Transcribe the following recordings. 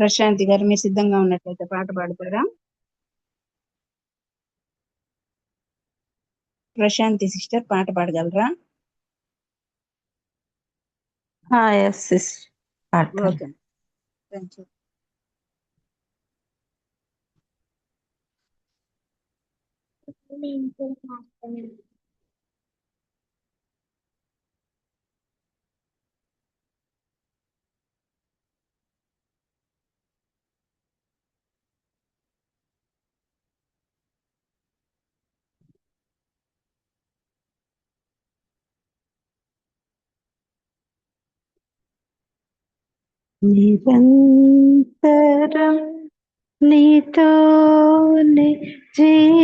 ప్రశాంతి గారు మీరు సిద్ధంగా ఉన్నట్లయితే పాట పాడతారా? ప్రశాంతి సిస్టర్ పాట పాడగలరా? ఎస్ సిస్ పాడతాను. Okay, thank you. నిరంతరం నీతోనే జీవించాలనే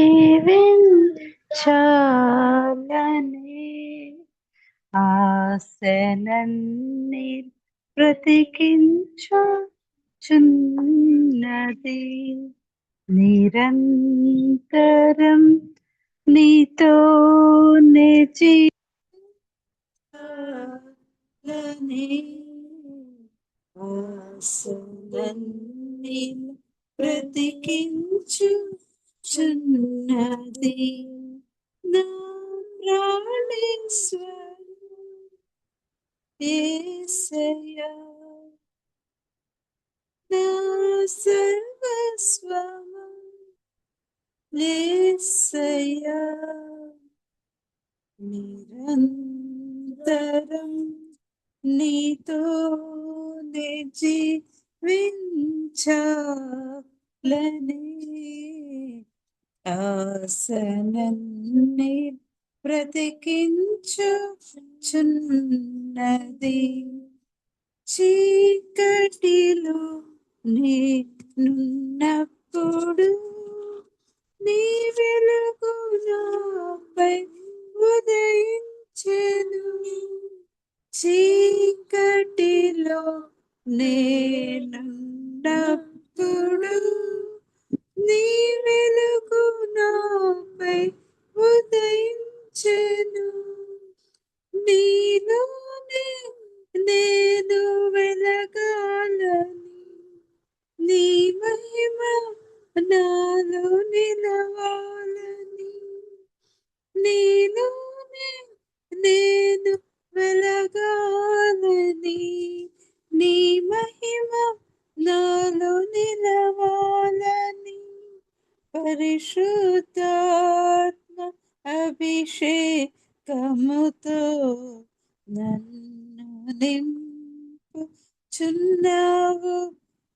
ఆశలన్నీ బ్రతికించుచున్నది. నిరంతరం నీతోనే జీవించాలనే ఆశలన్నీ బ్రతికించుచున్నది. నా ప్రాణేశ్వర యేసయ్యా, నా సర్వస్వము యేసయ్యా, నిరంతరం నీతోనే జీవించాలనే ఆశలన్నీ బ్రతికించుచున్నది. చీకటిలో నేనున్నప్పుడు నీ వెలుగు నాపై ఉదయించెను. చీకటిలో నేనున్నప్పుడు నీ వెలుగు నాపై ఉదయించెను. నీలోనే నేను వెలగాలని, నీ మహిమ నాలో నిలవాలని, నీలోనే నేను వెలగాలని, నీ మహిమ నాలో నిలవాలని పరిశుద్ధాత్మ అభిషేకముతో నన్ను నింపుచున్నావు.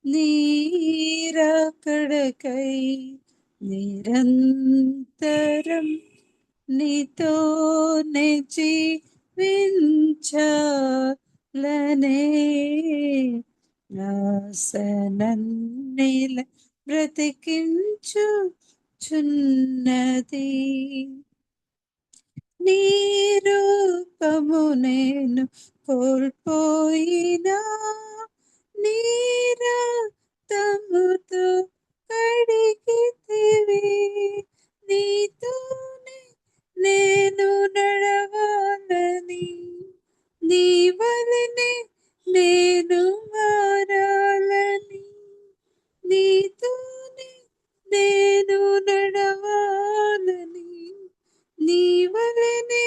నీరాకడకై నిరంతరం నీతోనే జీవించాలనే ఆశలన్నీల బ్రతికించుచున్నది. నీ రూపము నేను కోల్పోయినా నీ రక్తముతో కడిగితివి. నీతోనే నేను నడవాలని, నీ వలనే నేను మారాలని, నీతోనే నేను నడవాలని, నీ వలనే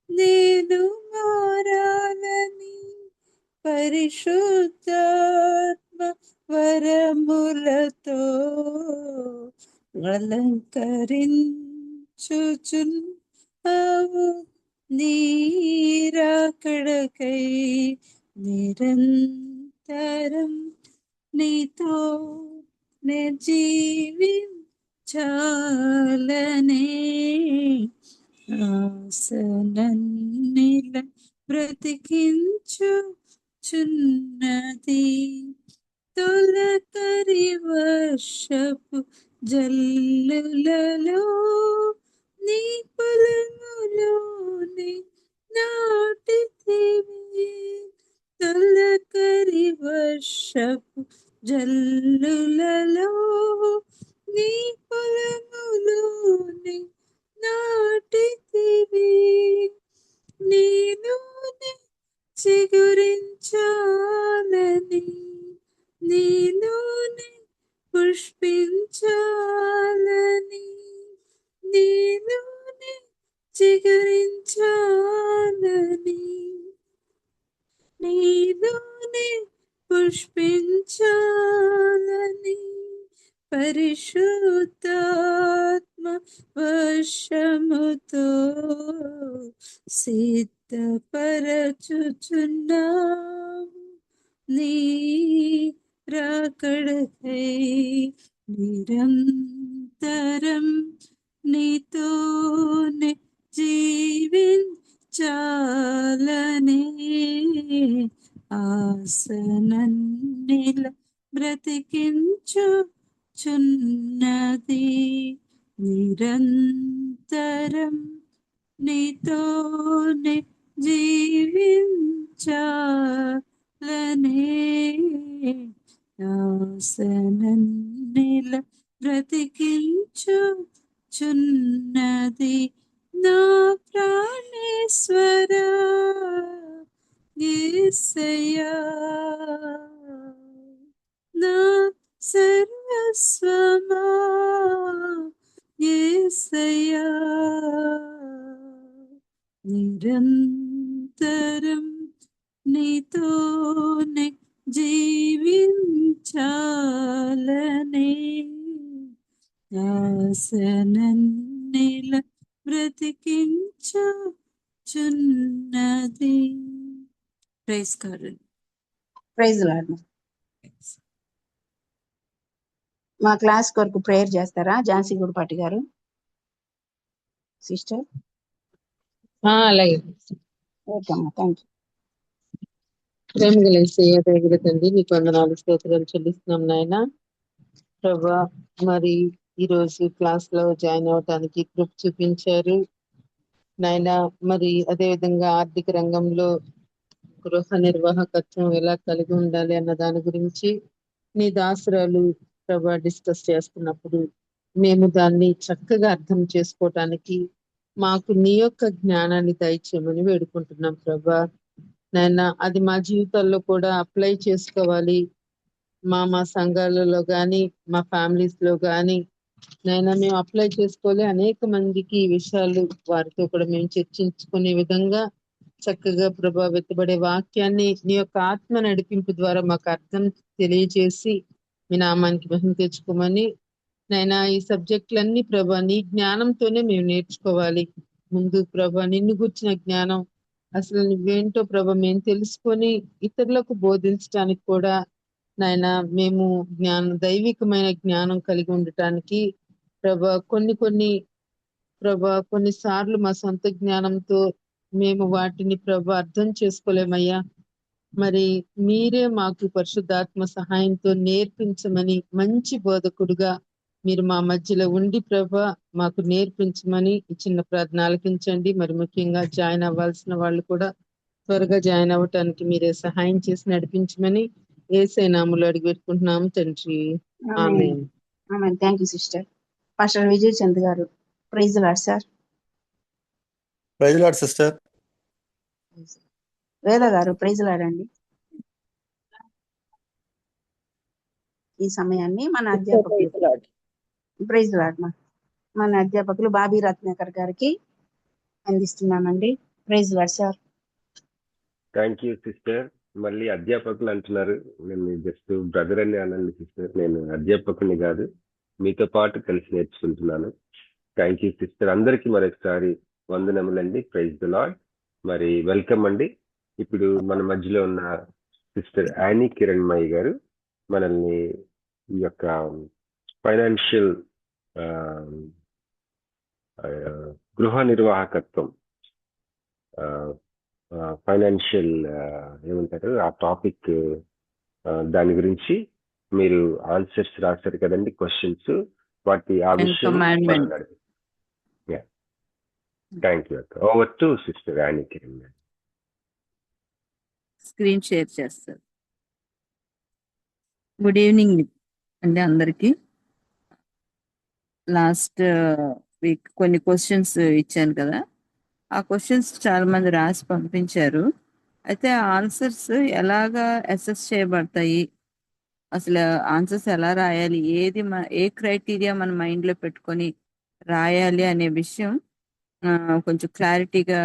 నేను మారాలని పరిశుద్ధాత్మ వరములతో అలంకరించుచున్నావు. నీరాకడకై నిరంతరం నీతో నే జీవించాలనే ఆశలన్నీల బ్రతికించుచున్నది. తొలకరి వర్షపు జల్లులలో నీ పొలములోని నాటితివి. తొలకరి వర్షపు జల్లులలో నీ పొలములోని నాటితివి. నీలోనే చిగురించాలని, నీలోనే పరిశుద్ధాత్మ వర్షముతో సిద్ధపరచుచున్నావు నీ రాకడకై నిరంతరం నీతోనే జీవించాలనే ఆసనన్నిల బ్రతికించుచున్నది నిరంతరం నీతోనే జీవించాలనే ఆసనన్నిల బ్రతికించుచున్నది నా ప్రాణేశ్వర యేసయ్యా నా సర్వస్వమా యేసయ్యా నిరంతరం నీతోనే జీవించాలనే ఆసనన్నిల బ్రతికించుచున్నది. Praise God. Praise Lord. మా క్లాస్ కొరకు ప్రేయర్ చేస్తారా ఝాన్సీ గుడిపాటి గారు? సిస్టర్. అలాగే ఓకే అమ్మా, థ్యాంక్ యూ. ప్రేమ గల యేసయ్య, దయగల తండ్రి, నీకు వందనాలు స్తోత్రాలు చెల్లిస్తున్నాం నాయన ప్రభా. మరి ఈ రోజు క్లాస్ లో జాయిన్ అవడానికి కృప చూపించారు నాయన. మరి అదే విధంగా ఆర్థిక రంగంలో గృహ నిర్వాహకత్వం ఎలా కలిగి ఉండాలి అన్న దాని గురించి నీ దాసురాలు ప్రభా డిస్కస్ చేస్తున్నప్పుడు మేము దాన్ని చక్కగా అర్థం చేసుకోవటానికి మాకు నీ యొక్క జ్ఞానాన్ని దయచేయమని వేడుకుంటున్నాం ప్రభా. నాయన అది మా జీవితాల్లో కూడా అప్లై చేసుకోవాలి. మా సంఘాలలో కానీ మా ఫ్యామిలీస్ లో కానీ నైనా మేము అప్లై చేసుకోవాలి. అనేక మందికి ఈ విషయాలు వారితో కూడా మేము చర్చించుకునే విధంగా చక్కగా ప్రభావితపడే వాక్యాన్ని నీ యొక్క ఆత్మ నడిపింపు ద్వారా మాకు అర్థం తెలియజేసి మీ నామానికి మహిమ తెచ్చుకోమని నైనా ఈ సబ్జెక్టులన్నీ ప్రభా నీ జ్ఞానంతోనే మేము నేర్చుకోవాలి. ముందు ప్రభా నిన్ను గుర్చిన జ్ఞానం అసలు నువ్వేంటో ప్రభా మేము తెలుసుకొని ఇతరులకు బోధించడానికి కూడా నాయన మేము దైవికమైన జ్ఞానం కలిగి ఉండటానికి ప్రభా కొన్నిసార్లు మా సొంత జ్ఞానంతో మేము వాటిని ప్రభా అర్థం చేసుకోలేమయ్యా. మరి మీరే మాకు పరిశుద్ధాత్మ సహాయంతో నేర్పించమని మంచి బోధకుడుగా మీరు మా మధ్యలో ఉండి ప్రభా మాకు నేర్పించమని ఈ చిన్న ప్రార్థన ఆలకించండి. మరి ముఖ్యంగా జాయిన్ అవ్వాల్సిన వాళ్ళు కూడా త్వరగా జాయిన్ అవ్వటానికి మీరే సహాయం చేసి నడిపించమని యేసయ్య నామములో అడిగి పెట్టుకుంటున్నాము తండ్రి. Amen. Thank you sister. Pastor Vijay Chand గారు, praise Lord sir. Praise Lord sister. Veda గారు, ప్రైజ్ లార్డ్ అండి. ఈ సమయాన్ని మన అధ్యాపకులు ప్రైజ్ లార్డ్ మన అధ్యాపకులు బాబీ రత్నాకర్ గారికి అందిస్తున్నానండి. Praise Lord sir. Thank you sister. మళ్ళీ అధ్యాపకులు అంటున్నారు, నేను జస్ట్ బ్రదర్ అని అనండి సిస్టర్. నేను అధ్యాపకుని కాదు, మీతో పాటు కలిసి నేర్చుకుంటున్నాను. Thank you sister. అందరికీ మరొకసారి వందనములండి. Praise the lord. మరి వెల్కమ్ అండి. ఇప్పుడు మన మధ్యలో ఉన్న సిస్టర్ యానీ కిరణ్మయి గారు మనల్ని ఈ యొక్క ఫైనాన్షియల్ గృహ నిర్వాహకత్వం, ఫైనాన్షియల్ ఏమంటారు ఆ టాపిక్, దాని గురించి మీరు ఆన్సర్స్ రాశారు కదండి, క్వశ్చన్స్, వాటి ఆ విషయం థ్యాంక్ యూ అక్క. Over to sister Annie Kiran. Screen share చేస్తారు. గుడ్ ఈవినింగ్ అండి అందరికి. లాస్ట్ వీక్ కొన్ని క్వశ్చన్స్ ఇచ్చాను కదా, ఆ క్వశ్చన్స్ చాలా మంది రాసి పంపించారు. అయితే ఆన్సర్స్ ఎలాగా అసెస్ చేయబడతాయి, అసలు ఆన్సర్స్ ఎలా రాయాలి, ఏ క్రైటీరియా మన మైండ్లో పెట్టుకొని రాయాలి అనే విషయం కొంచెం క్లారిటీగా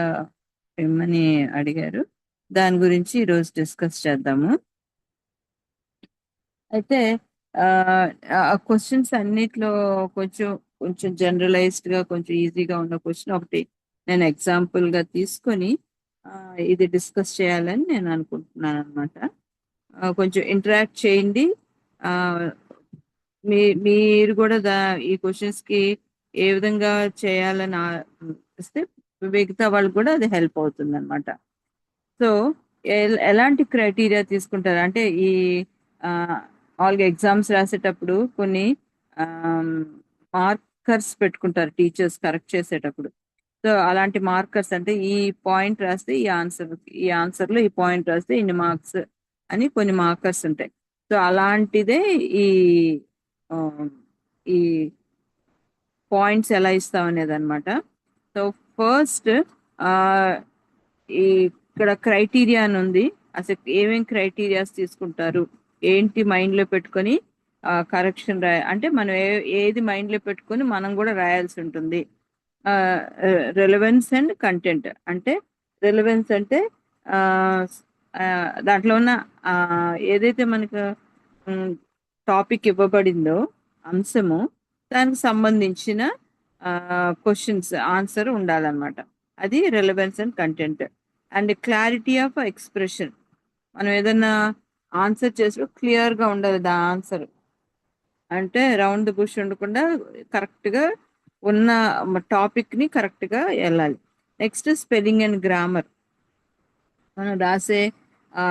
ఇమ్మని అడిగారు. దాని గురించి ఈరోజు డిస్కస్ చేద్దాము. అయితే క్వశ్చన్స్ అన్నిట్లో కొంచెం కొంచెం జనరలైజ్డ్ గా కొంచెం ఈజీగా ఉన్న క్వశ్చన్ ఒకటి నేను ఎగ్జాంపుల్ గా తీసుకొని ఇది డిస్కస్ చేయాలని నేను అనుకుంటున్నాను అనమాట. కొంచెం ఇంటరాక్ట్ చేయండి. ఆ, మీరు కూడా ఈ క్వశ్చన్స్ కి ఏ విధంగా చేయాలని ఇస్తే మిగతా వాళ్ళకి కూడా అది హెల్ప్ అవుతుంది అనమాట. సో ఎలాంటి క్రైటీరియా తీసుకుంటారు అంటే ఈ ఆల్గా ఎగ్జామ్స్ రాసేటప్పుడు కొన్ని మార్కర్స్ పెట్టుకుంటారు టీచర్స్ కరెక్ట్ చేసేటప్పుడు. సో అలాంటి మార్కర్స్ అంటే ఈ పాయింట్ రాస్తే ఈ ఆన్సర్లో ఈ పాయింట్ రాస్తే ఇన్ని మార్క్స్ అని కొన్ని మార్కర్స్ ఉంటాయి. సో అలాంటిదే ఈ ఆ, ఈ పాయింట్స్ ఎలా ఇస్తాం అనేది అనమాట. సో ఫస్ట్ ఇక్కడ క్రైటీరియా అని ఉంది. అసలు ఏమేం క్రైటీరియాస్ తీసుకుంటారు, ఏంటి మైండ్లో పెట్టుకొని కరెక్షన్ అంటే మనం ఏది మైండ్లో పెట్టుకొని మనం కూడా రాయాల్సి ఉంటుంది. రెలవెన్స్ అండ్ కంటెంట్ అంటే రెలవెన్స్ అంటే దాంట్లో ఉన్న ఏదైతే మనకు టాపిక్ ఇవ్వబడిందో అంశము దానికి సంబంధించిన క్వశ్చన్స్ ఆన్సర్ ఉండాలన్నమాట. అది relevance and content. And clarity of expression, మనం ఏదన్నా ఆన్సర్ చేసి క్లియర్గా ఉండాలి దా ఆన్సర్, అంటే రౌండ్ ద బుష్ ఉండకుండా కరెక్ట్గా ఉన్న టాపిక్ని కరెక్ట్గా వెళ్ళాలి. నెక్స్ట్ స్పెల్లింగ్ అండ్ గ్రామర్, మనం రాసే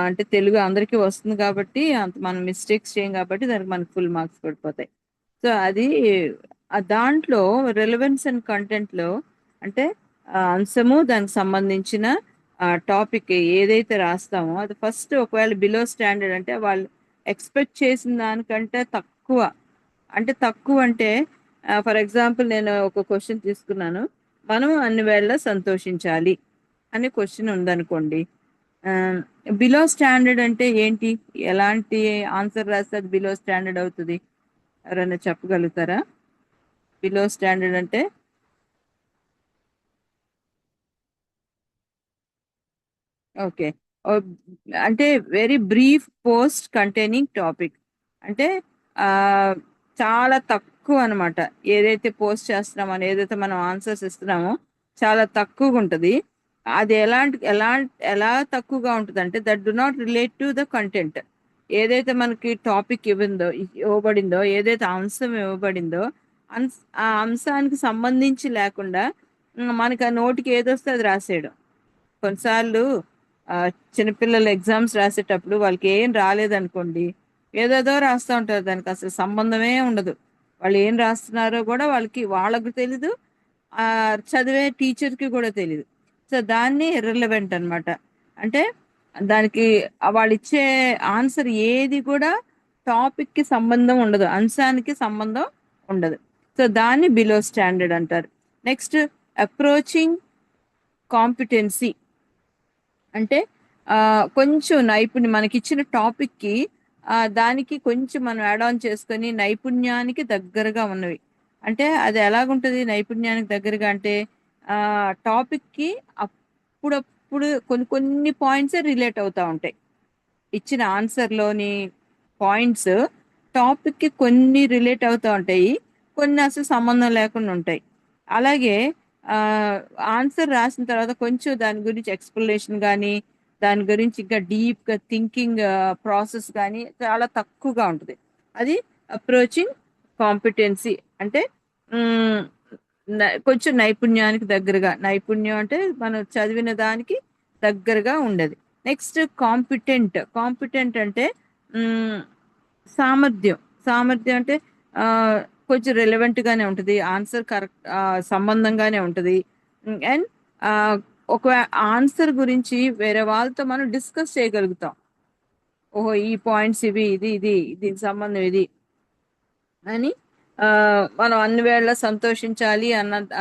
అంటే తెలుగు అందరికీ వస్తుంది కాబట్టి మనం మిస్టేక్స్ చేయం కాబట్టి దానికి మనకు ఫుల్ మార్క్స్ పడిపోతాయి. సో అది దాంట్లో రెలవెన్స్ అండ్ కంటెంట్లో అంటే అంశము దానికి సంబంధించిన టాపిక్ ఏదైతే రాస్తామో అది ఫస్ట్ ఒకవేళ బిలో స్టాండర్డ్ అంటే వాళ్ళు ఎక్స్పెక్ట్ చేసిన దానికంటే తక్కువ అంటే ఫర్ ఎగ్జాంపుల్ నేను ఒక క్వశ్చన్ తీసుకున్నాను, మనం అన్ని వేళ సంతోషించాలి అనే క్వశ్చన్ ఉందనుకోండి. బిలో స్టాండర్డ్ అంటే ఏంటి, ఎలాంటి ఆన్సర్ రాస్తే అది బిలో స్టాండర్డ్ అవుతుంది, ఎవరైనా చెప్పగలుగుతారా? బిలో స్టాండర్డ్ అంటే ఓకే, అంటే very brief post containing topic అంటే చాలా తక్కువ అనమాట. ఏదైతే పోస్ట్ చేస్తున్నామో ఏదైతే మనం ఆన్సర్స్ ఇస్తున్నామో చాలా తక్కువగా ఉంటుంది. అది ఎలా తక్కువగా ఉంటుంది అంటే that do not relate to the content. ఏదైతే మనకి టాపిక్ ఇవ్వబడిందో ఏదైతే అంశం ఇవ్వబడిందో ఆ అంశానికి సంబంధించి లేకుండా మనకి ఆ నోటికి ఏదొస్తే అది రాసేయడం. కొన్నిసార్లు చిన్నపిల్లలు ఎగ్జామ్స్ రాసేటప్పుడు వాళ్ళకి ఏం రాలేదనుకోండి, ఏదేదో రాస్తూ ఉంటారు, దానికి అసలు సంబంధమే ఉండదు. వాళ్ళు ఏం రాస్తున్నారో కూడా వాళ్ళకు తెలీదు, చదివే టీచర్కి కూడా తెలీదు. సో దాన్ని ఇర్రెలవెంట్ అనమాట. అంటే దానికి వాళ్ళు ఇచ్చే ఆన్సర్ ఏది కూడా టాపిక్కి సంబంధం ఉండదు, అంశానికి సంబంధం ఉండదు. సో దాన్ని బిలో స్టాండర్డ్ అంటారు. నెక్స్ట్ అప్రోచింగ్ కాంపిటెన్సీ అంటే కొంచెం నైపుణ్యం మనకిచ్చిన టాపిక్కి దానికి కొంచెం మనం యాడ్ ఆన్ చేసుకొని నైపుణ్యానికి దగ్గరగా ఉన్నవి. అంటే అది ఎలాగుంటుంది నైపుణ్యానికి దగ్గరగా అంటే టాపిక్కి అప్పుడప్పుడు కొన్ని పాయింట్సే రిలేట్ అవుతూ ఉంటాయి. ఇచ్చిన ఆన్సర్లోని పాయింట్స్ టాపిక్కి కొన్ని రిలేట్ అవుతూ ఉంటాయి, కొన్ని అసలు సంబంధం లేకుండా ఉంటాయి. అలాగే ఆన్సర్ రాసిన తర్వాత కొంచెం దాని గురించి ఎక్స్ప్లెనేషన్ కానీ దాని గురించి ఇంకా డీప్గా థింకింగ్ ప్రాసెస్ కానీ చాలా తక్కువగా ఉంటుంది. అది అప్రోచింగ్ కాంపిటెన్సీ అంటే కొంచెం నైపుణ్యానికి దగ్గరగా, నైపుణ్యం అంటే మనం చదివిన దానికి దగ్గరగా ఉండేది. నెక్స్ట్ కాంపిటెంట్ అంటే సామర్థ్యం అంటే కొంచెం రెలవెంట్గానే ఉంటుంది, ఆన్సర్ కరెక్ట్ సంబంధంగానే ఉంటుంది. అండ్ ఒక ఆన్సర్ గురించి వేరే వాళ్ళతో మనం డిస్కస్ చేయగలుగుతాం. ఓహో ఈ పాయింట్స్ ఇవి, ఇది దీనికి సంబంధం ఇది అని మనం అన్ని వేళ సంతోషించాలి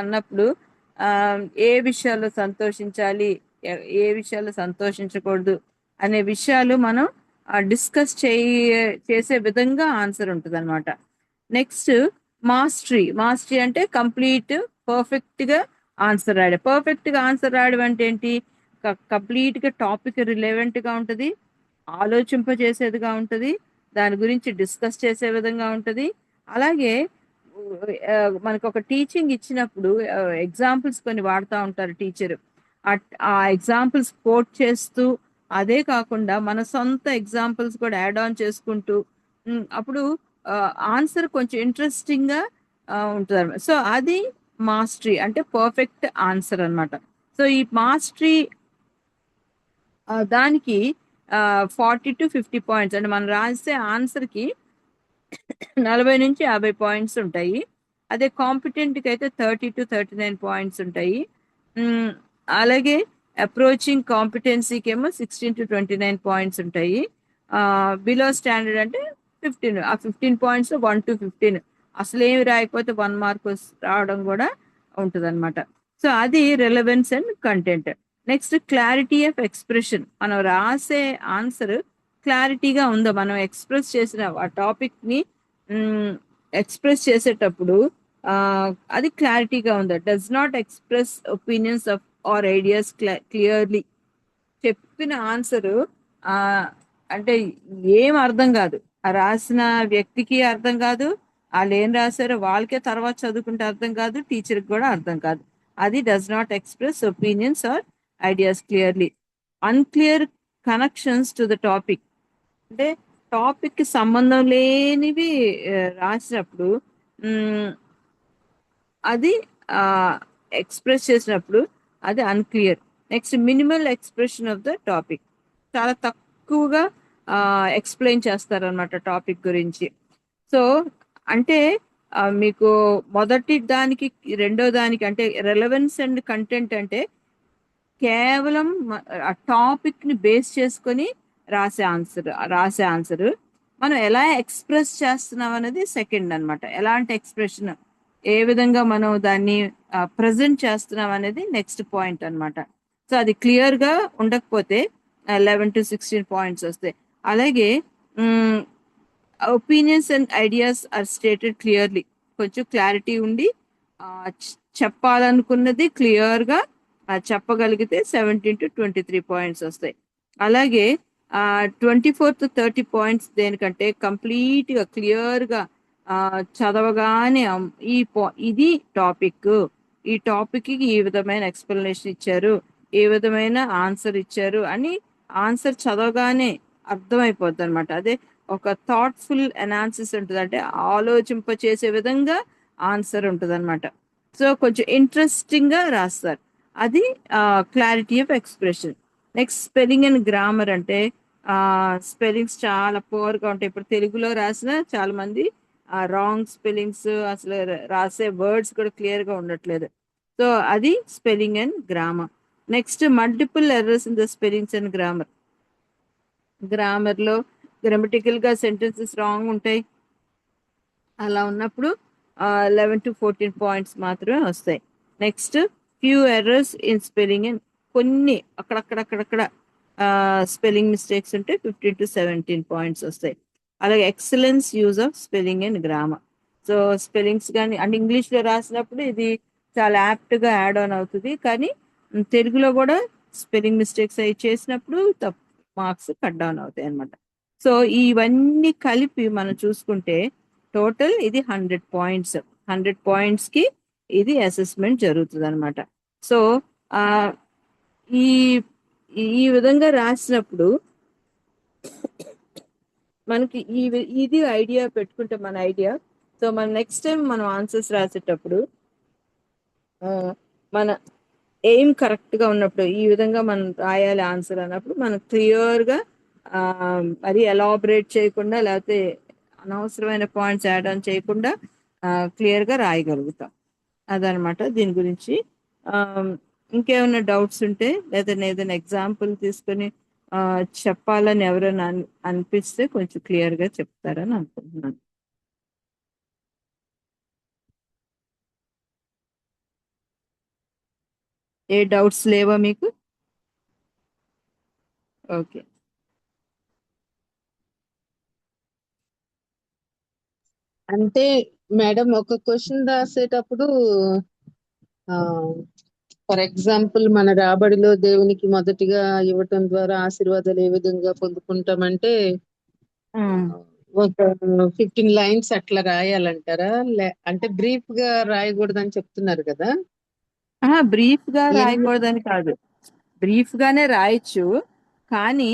అన్నప్పుడు ఏ విషయాల్లో సంతోషించాలి, ఏ విషయాల్లో సంతోషించకూడదు అనే విషయాలు మనం డిస్కస్ చేసే విధంగా ఆన్సర్ ఉంటుంది అనమాట. నెక్స్ట్ మాస్టరీ అంటే పర్ఫెక్ట్గా ఆన్సర్ రాయడం అంటే ఏంటి, కంప్లీట్గా టాపిక్ రిలవెంట్గా ఉంటుంది, ఆలోచింపజేసేదిగా ఉంటుంది, దాని గురించి డిస్కస్ చేసే విధంగా ఉంటుంది. అలాగే మనకు ఒక టీచింగ్ ఇచ్చినప్పుడు ఎగ్జాంపుల్స్ కొన్ని వాడుతూ ఉంటారు టీచర్. ఆ ఎగ్జాంపుల్స్ కోట్ చేస్తూ, అదే కాకుండా మన సొంత ఎగ్జాంపుల్స్ కూడా యాడ్ ఆన్ చేసుకుంటూ అప్పుడు ఆన్సర్ కొంచెం ఇంట్రెస్టింగ్గా ఉంటుంది. సో అది మాస్టరీ అంటే పర్ఫెక్ట్ ఆన్సర్ అన్నమాట. సో ఈ మాస్టరీ దానికి 40 to 50 పాయింట్స్ అంటే మనం రాసే ఆన్సర్కి 40 నుంచి 50 పాయింట్స్ ఉంటాయి. అదే కాంపిటెంట్కి అయితే 30 to 39 పాయింట్స్ ఉంటాయి. అలాగే అప్రోచింగ్ కాంపిటెన్సీకి ఏమో 16 to 29 పాయింట్స్ ఉంటాయి. బిలో స్టాండర్డ్ అంటే 15. ఆ 15 పాయింట్స్ 1 to 15 అసలు ఏమి రాయకపోతే 1 మార్క్ రావడం కూడా ఉంటుంది అనమాట. సో అది relevance and content. Next clarity of expression. మనం రాసే ఆన్సర్ క్లారిటీగా ఉందో, మనం ఎక్స్ప్రెస్ చేసిన ఆ టాపిక్ని ఎక్స్ప్రెస్ చేసేటప్పుడు అది క్లారిటీగా ఉందో. Does not express opinions of or ideas clearly. చెప్పిన ఆన్సరు అంటే ఏం అర్థం కాదు, ఆ రాసిన వ్యక్తికి అర్థం కాదు, వాళ్ళు ఏం రాశారో వాళ్ళకే తర్వాత చదువుకుంటే అర్థం కాదు, టీచర్కి కూడా అర్థం కాదు. అది does not express opinions or ideas clearly. Unclear connections to the topic అంటే టాపిక్కి సంబంధం లేనివి రాసినప్పుడు అది ఎక్స్ప్రెస్ చేసినప్పుడు అది unclear. Next minimal expression of the topic. చాలా తక్కువగా ఎక్స్ప్లెయిన్ చేస్తారనమాట టాపిక్ గురించి. సో అంటే మీకు మొదటి దానికి రెండో దానికి అంటే రెలవెన్స్ అండ్ కంటెంట్ అంటే కేవలం ఆ టాపిక్ని బేస్ చేసుకొని రాసే ఆన్సర్. మనం ఎలా ఎక్స్ప్రెస్ చేస్తున్నాం అనేది సెకండ్ అనమాట. ఎలాంటి ఎక్స్ప్రెషన్, ఏ విధంగా మనం దాన్ని ప్రజెంట్ చేస్తున్నాం అనేది నెక్స్ట్ పాయింట్ అనమాట. సో అది క్లియర్గా ఉండకపోతే 11 to 16 పాయింట్స్ వస్తాయి. అలాగే opinions and ideas are stated clearly. కొంచెం క్లారిటీ ఉండి చెప్పాలనుకున్నది క్లియర్గా చెప్పగలిగితే 17 to 23 పాయింట్స్ వస్తాయి. అలాగే 24 to 30 పాయింట్స్ దేనికంటే కంప్లీట్గా క్లియర్గా చదవగానే ఇది టాపిక్, ఈ టాపిక్కి ఈ విధమైన ఎక్స్ప్లెనేషన్ ఇచ్చారు, ఏ విధమైన ఆన్సర్ ఇచ్చారు అని ఆన్సర్ చదవగానే అర్థమైపోద్ది అనమాట. అదే ఒక థాట్ఫుల్ అనాలిసిస్ ఉంటుంది, అంటే ఆలోచింప చేసే విధంగా ఆన్సర్ ఉంటుంది అనమాట. సో కొంచెం ఇంట్రెస్టింగ్గా రాస్తారు. అది clarity of expression. Next spelling and grammar అంటే స్పెల్లింగ్స్ చాలా పూర్గా ఉంటాయి. ఇప్పుడు తెలుగులో రాసిన చాలా మంది రాంగ్ స్పెల్లింగ్స్, అసలు రాసే వర్డ్స్ కూడా క్లియర్గా ఉండట్లేదు. సో అది spelling and grammar. Next multiple errors in the spellings and grammar. గ్రామర్లో గ్రామటికల్గా సెంటెన్సెస్ రాంగ్ ఉంటాయి. అలా ఉన్నప్పుడు 11 to 14 పాయింట్స్ మాత్రమే వస్తాయి. Next few errors in spelling and కొన్ని అక్కడక్కడ స్పెల్లింగ్ మిస్టేక్స్ ఉంటే 15 to 17 పాయింట్స్ వస్తాయి. అలాగే excellence use of spelling and grammar. So spellings కానీ అంటే ఇంగ్లీష్లో రాసినప్పుడు ఇది చాలా యాప్ట్గా యాడ్ ఆన్ అవుతుంది, కానీ తెలుగులో కూడా స్పెల్లింగ్ మిస్టేక్స్ అవి చేసినప్పుడు మార్క్స్ కట్ డౌన్ అవుతాయి అన్నమాట. సో ఇవన్నీ కలిపి మనం చూసుకుంటే టోటల్ ఇది 100 పాయింట్స్. 100 పాయింట్స్కి ఇది అసెస్మెంట్ జరుగుతుంది అనమాట. సో ఈ విధంగా రాసినప్పుడు మనకి ఇది ఐడియా పెట్టుకుంటే మన ఐడియా. సో మన నెక్స్ట్ టైం మనం ఆన్సర్స్ రాసేటప్పుడు మన ఎయిమ్ కరెక్ట్గా ఉన్నప్పుడు ఈ విధంగా మనం రాయాలి ఆన్సర్ అన్నప్పుడు మనం క్లియర్గా అది ఎలాబరేట్ చేయకుండా లేకపోతే అనవసరమైన పాయింట్స్ యాడ్ ఆన్ చేయకుండా క్లియర్గా రాయగలుగుతాం. అదనమాట దీని గురించి. ఇంకేమైనా డౌట్స్ ఉంటే లేదా ఏదైనా ఎగ్జాంపుల్ తీసుకొని చెప్పాలని ఎవరైనా అనిపిస్తే కొంచెం క్లియర్గా చెప్తారని అనుకుంటున్నాను. ఏ డౌట్స్ లేవా మీకు? ఓకే. అంటే మేడం ఒక క్వశ్చన్ రాసేటప్పుడు ఫర్ ఎగ్జాంపుల్ మన రాబడిలో దేవునికి మొదటిగా ఇవ్వటం ద్వారా ఆశీర్వాదాలు ఏ విధంగా పొందుకుంటామంటే ఒక 15 లైన్స్ అట్లా రాయాలంటారా? అంటే బ్రీఫ్ గా రాయకూడదని చెప్తున్నారు కదా? బ్రీఫ్ గా ఎన్ని రాయకూడదని కాదు, బ్రీఫ్ గానే రాయొచ్చు, కానీ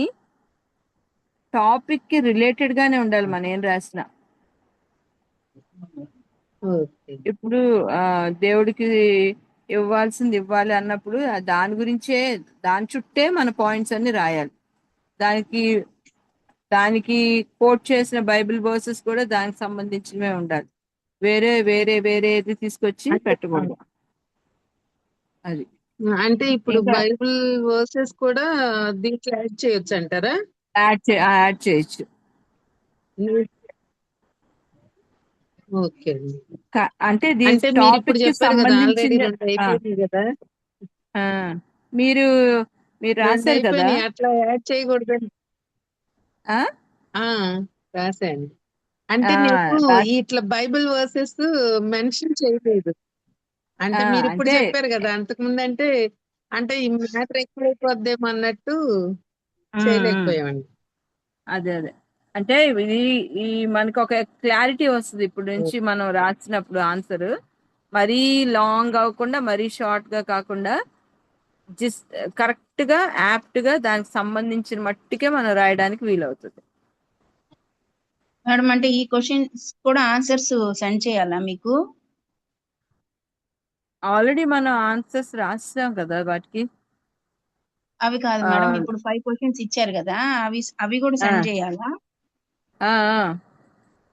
టాపిక్ కి రిలేటెడ్ గానే ఉండాలి మనం ఏం రాసినా. ఓకే. ఇప్పుడు దేవుడికి ఇవ్వాల్సింది ఇవ్వాలి అన్నప్పుడు దాని గురించే, దాని చుట్టే మన పాయింట్స్ అన్ని రాయాలి. దానికి దానికి కోట్ చేసిన బైబిల్ వర్సెస్ కూడా దానికి సంబంధించినవే ఉండాలి. వేరేది తీసుకొచ్చి అంటే పెట్టకూడదు. అది అంటే ఇప్పుడు ఇంకా బైబిల్ వర్సెస్ కూడా దీంట్లో యాడ్ చేయొచ్చు అంటారా? యాడ్ చేయొచ్చు. ఓకే అండి. అంటే దీని అంటే మీరు ఇప్పుడు టాపిక్ కి చెప్పారు కదా, ఆల్రెడీ సంబంధించిన 2 అయిపోయింది కదా? ఆ, మీరు మీరు 2 రాశారు కదా. అయిపోయినాయి, అట్లా యాడ్ చేయకూడదు. ఆ రాశాను. అంటే ఆ, నేను రాస్- ఇట్లా బైబిల్ వర్సెస్ మెన్షన్ చేయలేదు. అంటే మీరు ఇప్పుడు అంటే చెప్పారు కదా, అంతకు ముందు అంటే ఈ మ్యాటర్ ఎక్కువైపోద్దేమో అన్నట్టు ఉమ్, ఉమ్, చేయలేకపోయామండి. అదే అంటే ఇది ఈ మనకు ఒక క్లారిటీ వస్తుంది ఇప్పుడు నుంచి మనం రాసినప్పుడు ఆన్సర్ మరీ లాంగ్ అవ్వకుండా, మరీ షార్ట్ గా కాకుండా, జస్ట్ కరెక్ట్ గా యాప్ట్ గా దానికి సంబంధించిన మట్టికే మనం రాయడానికి వీలవుతుంది. మేడం అంటే ఈ క్వశ్చన్స్ కూడా ఆన్సర్స్ సెండ్ చేయాలా మీకు? ఆల్రెడీ మనం ఆన్సర్స్ రాసాం కదా వాటికి. అవి కాదు ఆ, మేడం, ఇప్పుడు 5 క్వశ్చన్స్ ఇచ్చారు కదా, అవి కూడా ఆ, సెండ్ చేయాలా? ఆ,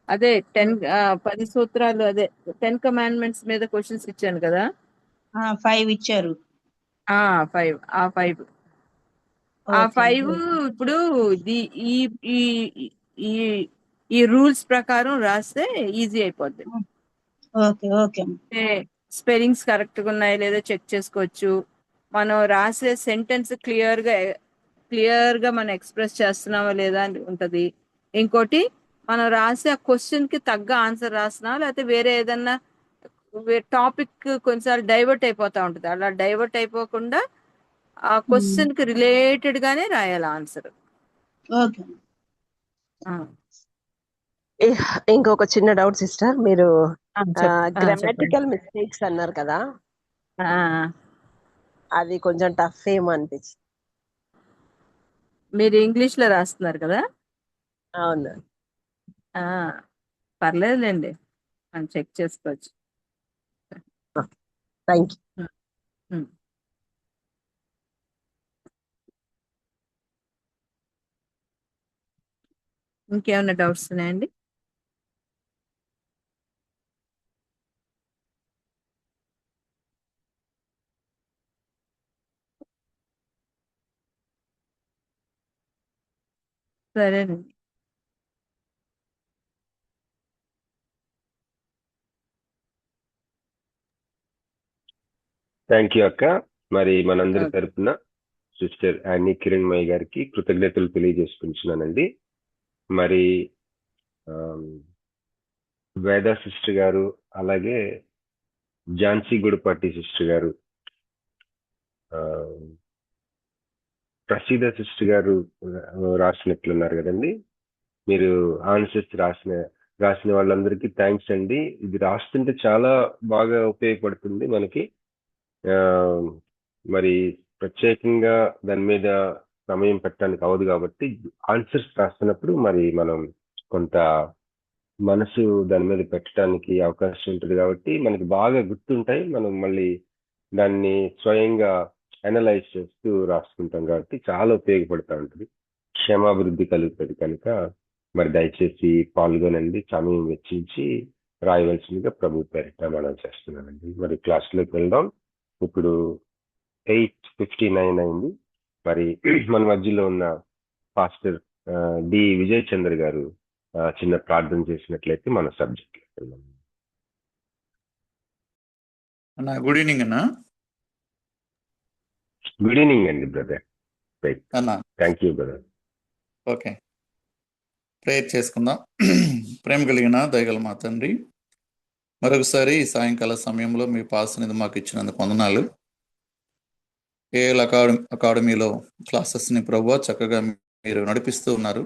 అదే 10 సూత్రాలు, అదే 10 కమాండ్మెంట్స్ మీద క్వశ్చన్స్ ఇచ్చాను కదా. 5 ఇచ్చారు. 5 ఆ 5 ఓకే. ఇప్పుడు ది- ఈ ఈ ఈ ఈ రూల్స్ ప్రకారం రాస్తే ఈజీ అయిపోద్ది. ఓకే. ఓకే. అంటే స్పెల్లింగ్స్ కరెక్ట్ గా ఉన్నాయో లేదో చెక్ చేసుకోవచ్చు. మనం రాసే సెంటెన్స్ క్లియర్ గా మనం ఎక్స్ప్రెస్ చేస్తున్నామా లేదా అని ఉంటది. ఇంకోటి, మనం రాసే ఆ క్వశ్చన్ కి తగ్గ ఆన్సర్ రాసినా, లేకపోతే వేరే ఏదన్నా టాపిక్ కొన్నిసార్లు డైవర్ట్ అయిపోతా ఉంటుంది. అలా డైవర్ట్ అయిపోకుండా ఆ క్వశ్చన్ కి రిలేటెడ్ గానే రాయాలి ఆన్సర్. ఓకే. ఇంకొక చిన్న డౌట్ సిస్టర్, మీరు చెప్పండి. గ్రామటికల్ మిస్టేక్స్ అన్నారు కదా, అది కొంచెం టఫ్ ఏమో అనిపించింది. మీరు ఇంగ్లీష్ లో రాస్తున్నారు కదా. అవును. ఆ, పర్లేదులేండి, మనం చెక్ చేసుకోవచ్చు. Thank you. ఉమ్. ఇంకేమైనా డౌట్స్ ఉన్నాయండి? సరేనండి. థ్యాంక్ యూ అక్క. మరి మనందరి ఓకే. తరపున సిస్టర్ యానీ కిరణ్మయ్య గారికి కృతజ్ఞతలు తెలియజేసుకుంటున్నానండి. మరి వేద సిస్టర్ గారు, అలాగే ఝాన్సీ గుడిపాటి సిస్టర్ గారు, ప్రసీద సిస్టర్ గారు రాసినట్లున్నారు కదండి. మీరు ఆన్సర్స్ రాసిన వాళ్ళందరికీ థ్యాంక్స్ అండి. ఇది రాస్తుంటే చాలా బాగా ఉపయోగపడుతుంది మనకి. మరి ప్రత్యేకంగా దాని మీద సమయం పెట్టడానికి అవదు కాబట్టి ఆన్సర్స్ రాస్తున్నప్పుడు మరి మనం కొంత మనసు దాని మీద పెట్టడానికి అవకాశం ఉంటుంది కాబట్టి మనకి బాగా గుర్తుంటాయి. మనం మళ్ళీ దాన్ని స్వయంగా అనలైజ్ చేస్తూ రాసుకుంటాం కాబట్టి చాలా ఉపయోగపడుతూ ఉంటుంది, క్షేమాభివృద్ధి కలుగుతుంది. కనుక మరి దయచేసి పాల్గొనండి, సమయం వెచ్చించి రాయవలసిందిగా ప్రభు పేరిట మనం చేస్తున్నానండి. మరి క్లాస్లోకి వెళ్దాం. ఇప్పుడు 8:59 అయింది. మరి మన మధ్యలో ఉన్న పాస్టర్ డి విజయ్ చంద్ర గారు చిన్న ప్రార్థన చేసినట్లయితే మన సబ్జెక్ట్ వెళ్దాం. గుడ్ ఈవినింగ్ అన్నా. గుడ్ ఈవినింగ్ అండి బ్రదర్. అన్నా thank you brother. Okay, prayer చేసుకుందాం. ప్రేమ కలిగిన దయగల మా తండ్రి, మరొకసారి ఈ సాయంకాల సమయంలో మీ పాసనిది మాకు ఇచ్చినందుకు వందనాలు. ఏఎల్ అకాడమీలో క్లాసెస్ని ప్రభువా చక్కగా మీరు నడిపిస్తూ ఉన్నారు.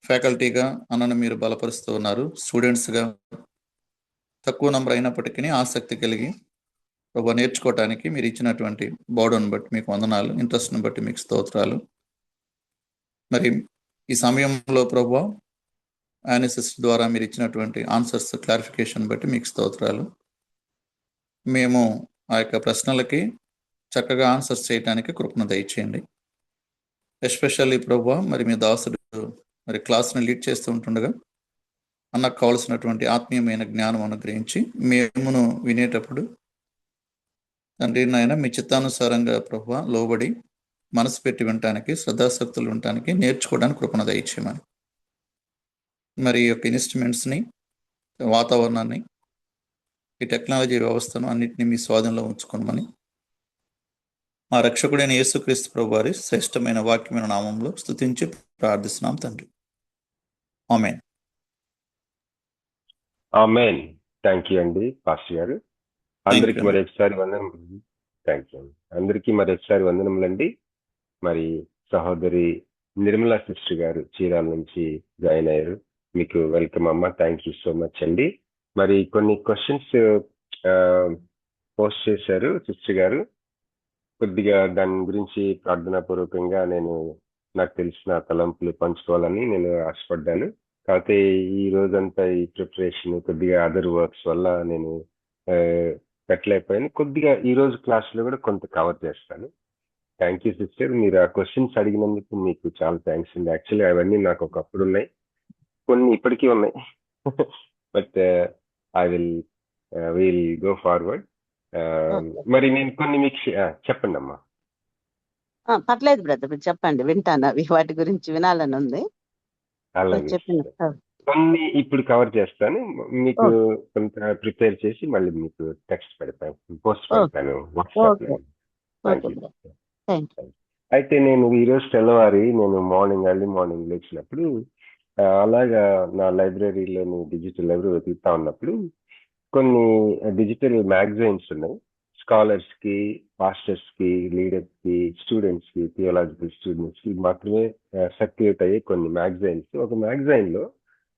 ఫ్యాకల్టీగా అన్నను మీరు బలపరుస్తూ ఉన్నారు. స్టూడెంట్స్గా తక్కువ నంబర్ అయినప్పటికీ ఆసక్తి కలిగి ప్రభు నేర్చుకోవటానికి మీరు ఇచ్చినటువంటి బోర్డును బట్టి మీకు వందనాలు, ఇంట్రెస్ట్ను బట్టి మీకు స్తోత్రాలు. మరి ఈ సమయంలో ప్రభు అనాలిసిస్ ద్వారా మీరు ఇచ్చినటువంటి ఆన్సర్స్ క్లారిఫికేషన్ బట్టి మీకు స్తోత్రాలు. మేము ఆ యొక్క ప్రశ్నలకి చక్కగా ఆన్సర్స్ చేయడానికి కృపను దయచేయండి. ఎస్పెషల్లీ ప్రభు మరి మీ దాసుడు మరి క్లాస్ని లీడ్ చేస్తూ ఉంటుండగా అన్నకు కావలసినటువంటి ఆత్మీయమైన జ్ఞానం అనుగ్రహించి మేమును వినేటప్పుడు తండ్రి నాయన మీ చిత్తానుసారంగా ప్రభు లోబడి మనసు పెట్టి వినటానికి, శ్రద్ధాశక్తులు వినటానికి, నేర్చుకోవడానికి కృపణ దయచేయమని, మరి ఈ యొక్క ఇన్స్ట్రుమెంట్స్ని, వాతావరణాన్ని, ఈ టెక్నాలజీ వ్యవస్థను అన్నింటినీ మీ స్వాధీనంలో ఉంచుకోమని మా రక్షకుడైన యేసుక్రీస్తు ప్రభు వారి శ్రేష్టమైన వాక్యమైన నామంలో స్తుతించి ప్రార్థిస్తున్నాం తండ్రి. ఆమేన్. ఆమేన్. థ్యాంక్ యూ అండి పాస్టర్ గారు. అందరికి మరొకసారి వందనములు. థ్యాంక్ యూ అండి. అందరికీ మరొకసారి వందనములండి. మరి సహోదరి నిర్మలా సిస్టర్ గారు చీరాల నుంచి జాయిన్ అయ్యారు. మీకు వెల్కమ్ అమ్మ. థ్యాంక్ యూ సో మచ్ అండి. మరి కొన్ని క్వశ్చన్స్ పోస్ట్ చేశారు సిస్టర్ గారు. కొద్దిగా దాని గురించి ప్రార్థనాపూర్వకంగా నాకు తెలిసిన తలంపులు పంచుకోవాలని నేను ఆశపడ్డాను. కాకపోతే ఈ రోజంతా ఈ ప్రిపరేషన్ కొద్దిగా అదర్ వర్క్స్ వల్ల నేను పెట్టలేకపోయాను. కొద్దిగా ఈ రోజు క్లాస్లో కూడా కొంత కవర్ చేస్తాను. Thank you sister. మీరు ఆ క్వశ్చన్స్ అడిగినందుకు మీకు చాలా థ్యాంక్స్ అండి. యాక్చువల్లీ అవన్నీ నాకు ఒకప్పుడు ఉన్నాయి, కొన్ని ఇప్పటికీ ఉన్నాయి. But I will go forward. మరి నేను కొన్ని మీకు చెప్పండి అమ్మా. పర్లేదు బ్రదర్, మీరు చెప్పండి, వింటాను. అవి వాటి గురించి వినాలని ఉంది. అలాగే చెప్పండి. కొన్ని ఇప్పుడు కవర్ చేస్తాను. మీకు కొంత ప్రిపేర్ చేసి మళ్ళీ మీకు టెక్స్ట్ పెడతాను, పోస్ట్ పెడతాను వాట్సాప్ లో. అయితే నేను ఈరోజు తెల్లవారి ఎర్లీ మార్నింగ్ లేచినప్పుడు అలాగా నా లైబ్రరీలోని డిజిటల్ లైబ్రరీ వెతుకుతా ఉన్నప్పుడు కొన్ని డిజిటల్ మ్యాగజైన్స్ ఉన్నాయి. స్కాలర్స్ కి, పాస్టర్స్ కి, లీడర్స్ కి, స్టూడెంట్స్ కి, థియోలాజికల్ స్టూడెంట్స్ కి మాత్రమే సర్క్యులేట్ అయ్యే కొన్ని మ్యాగజైన్స్. ఒక మ్యాగజైన్ లో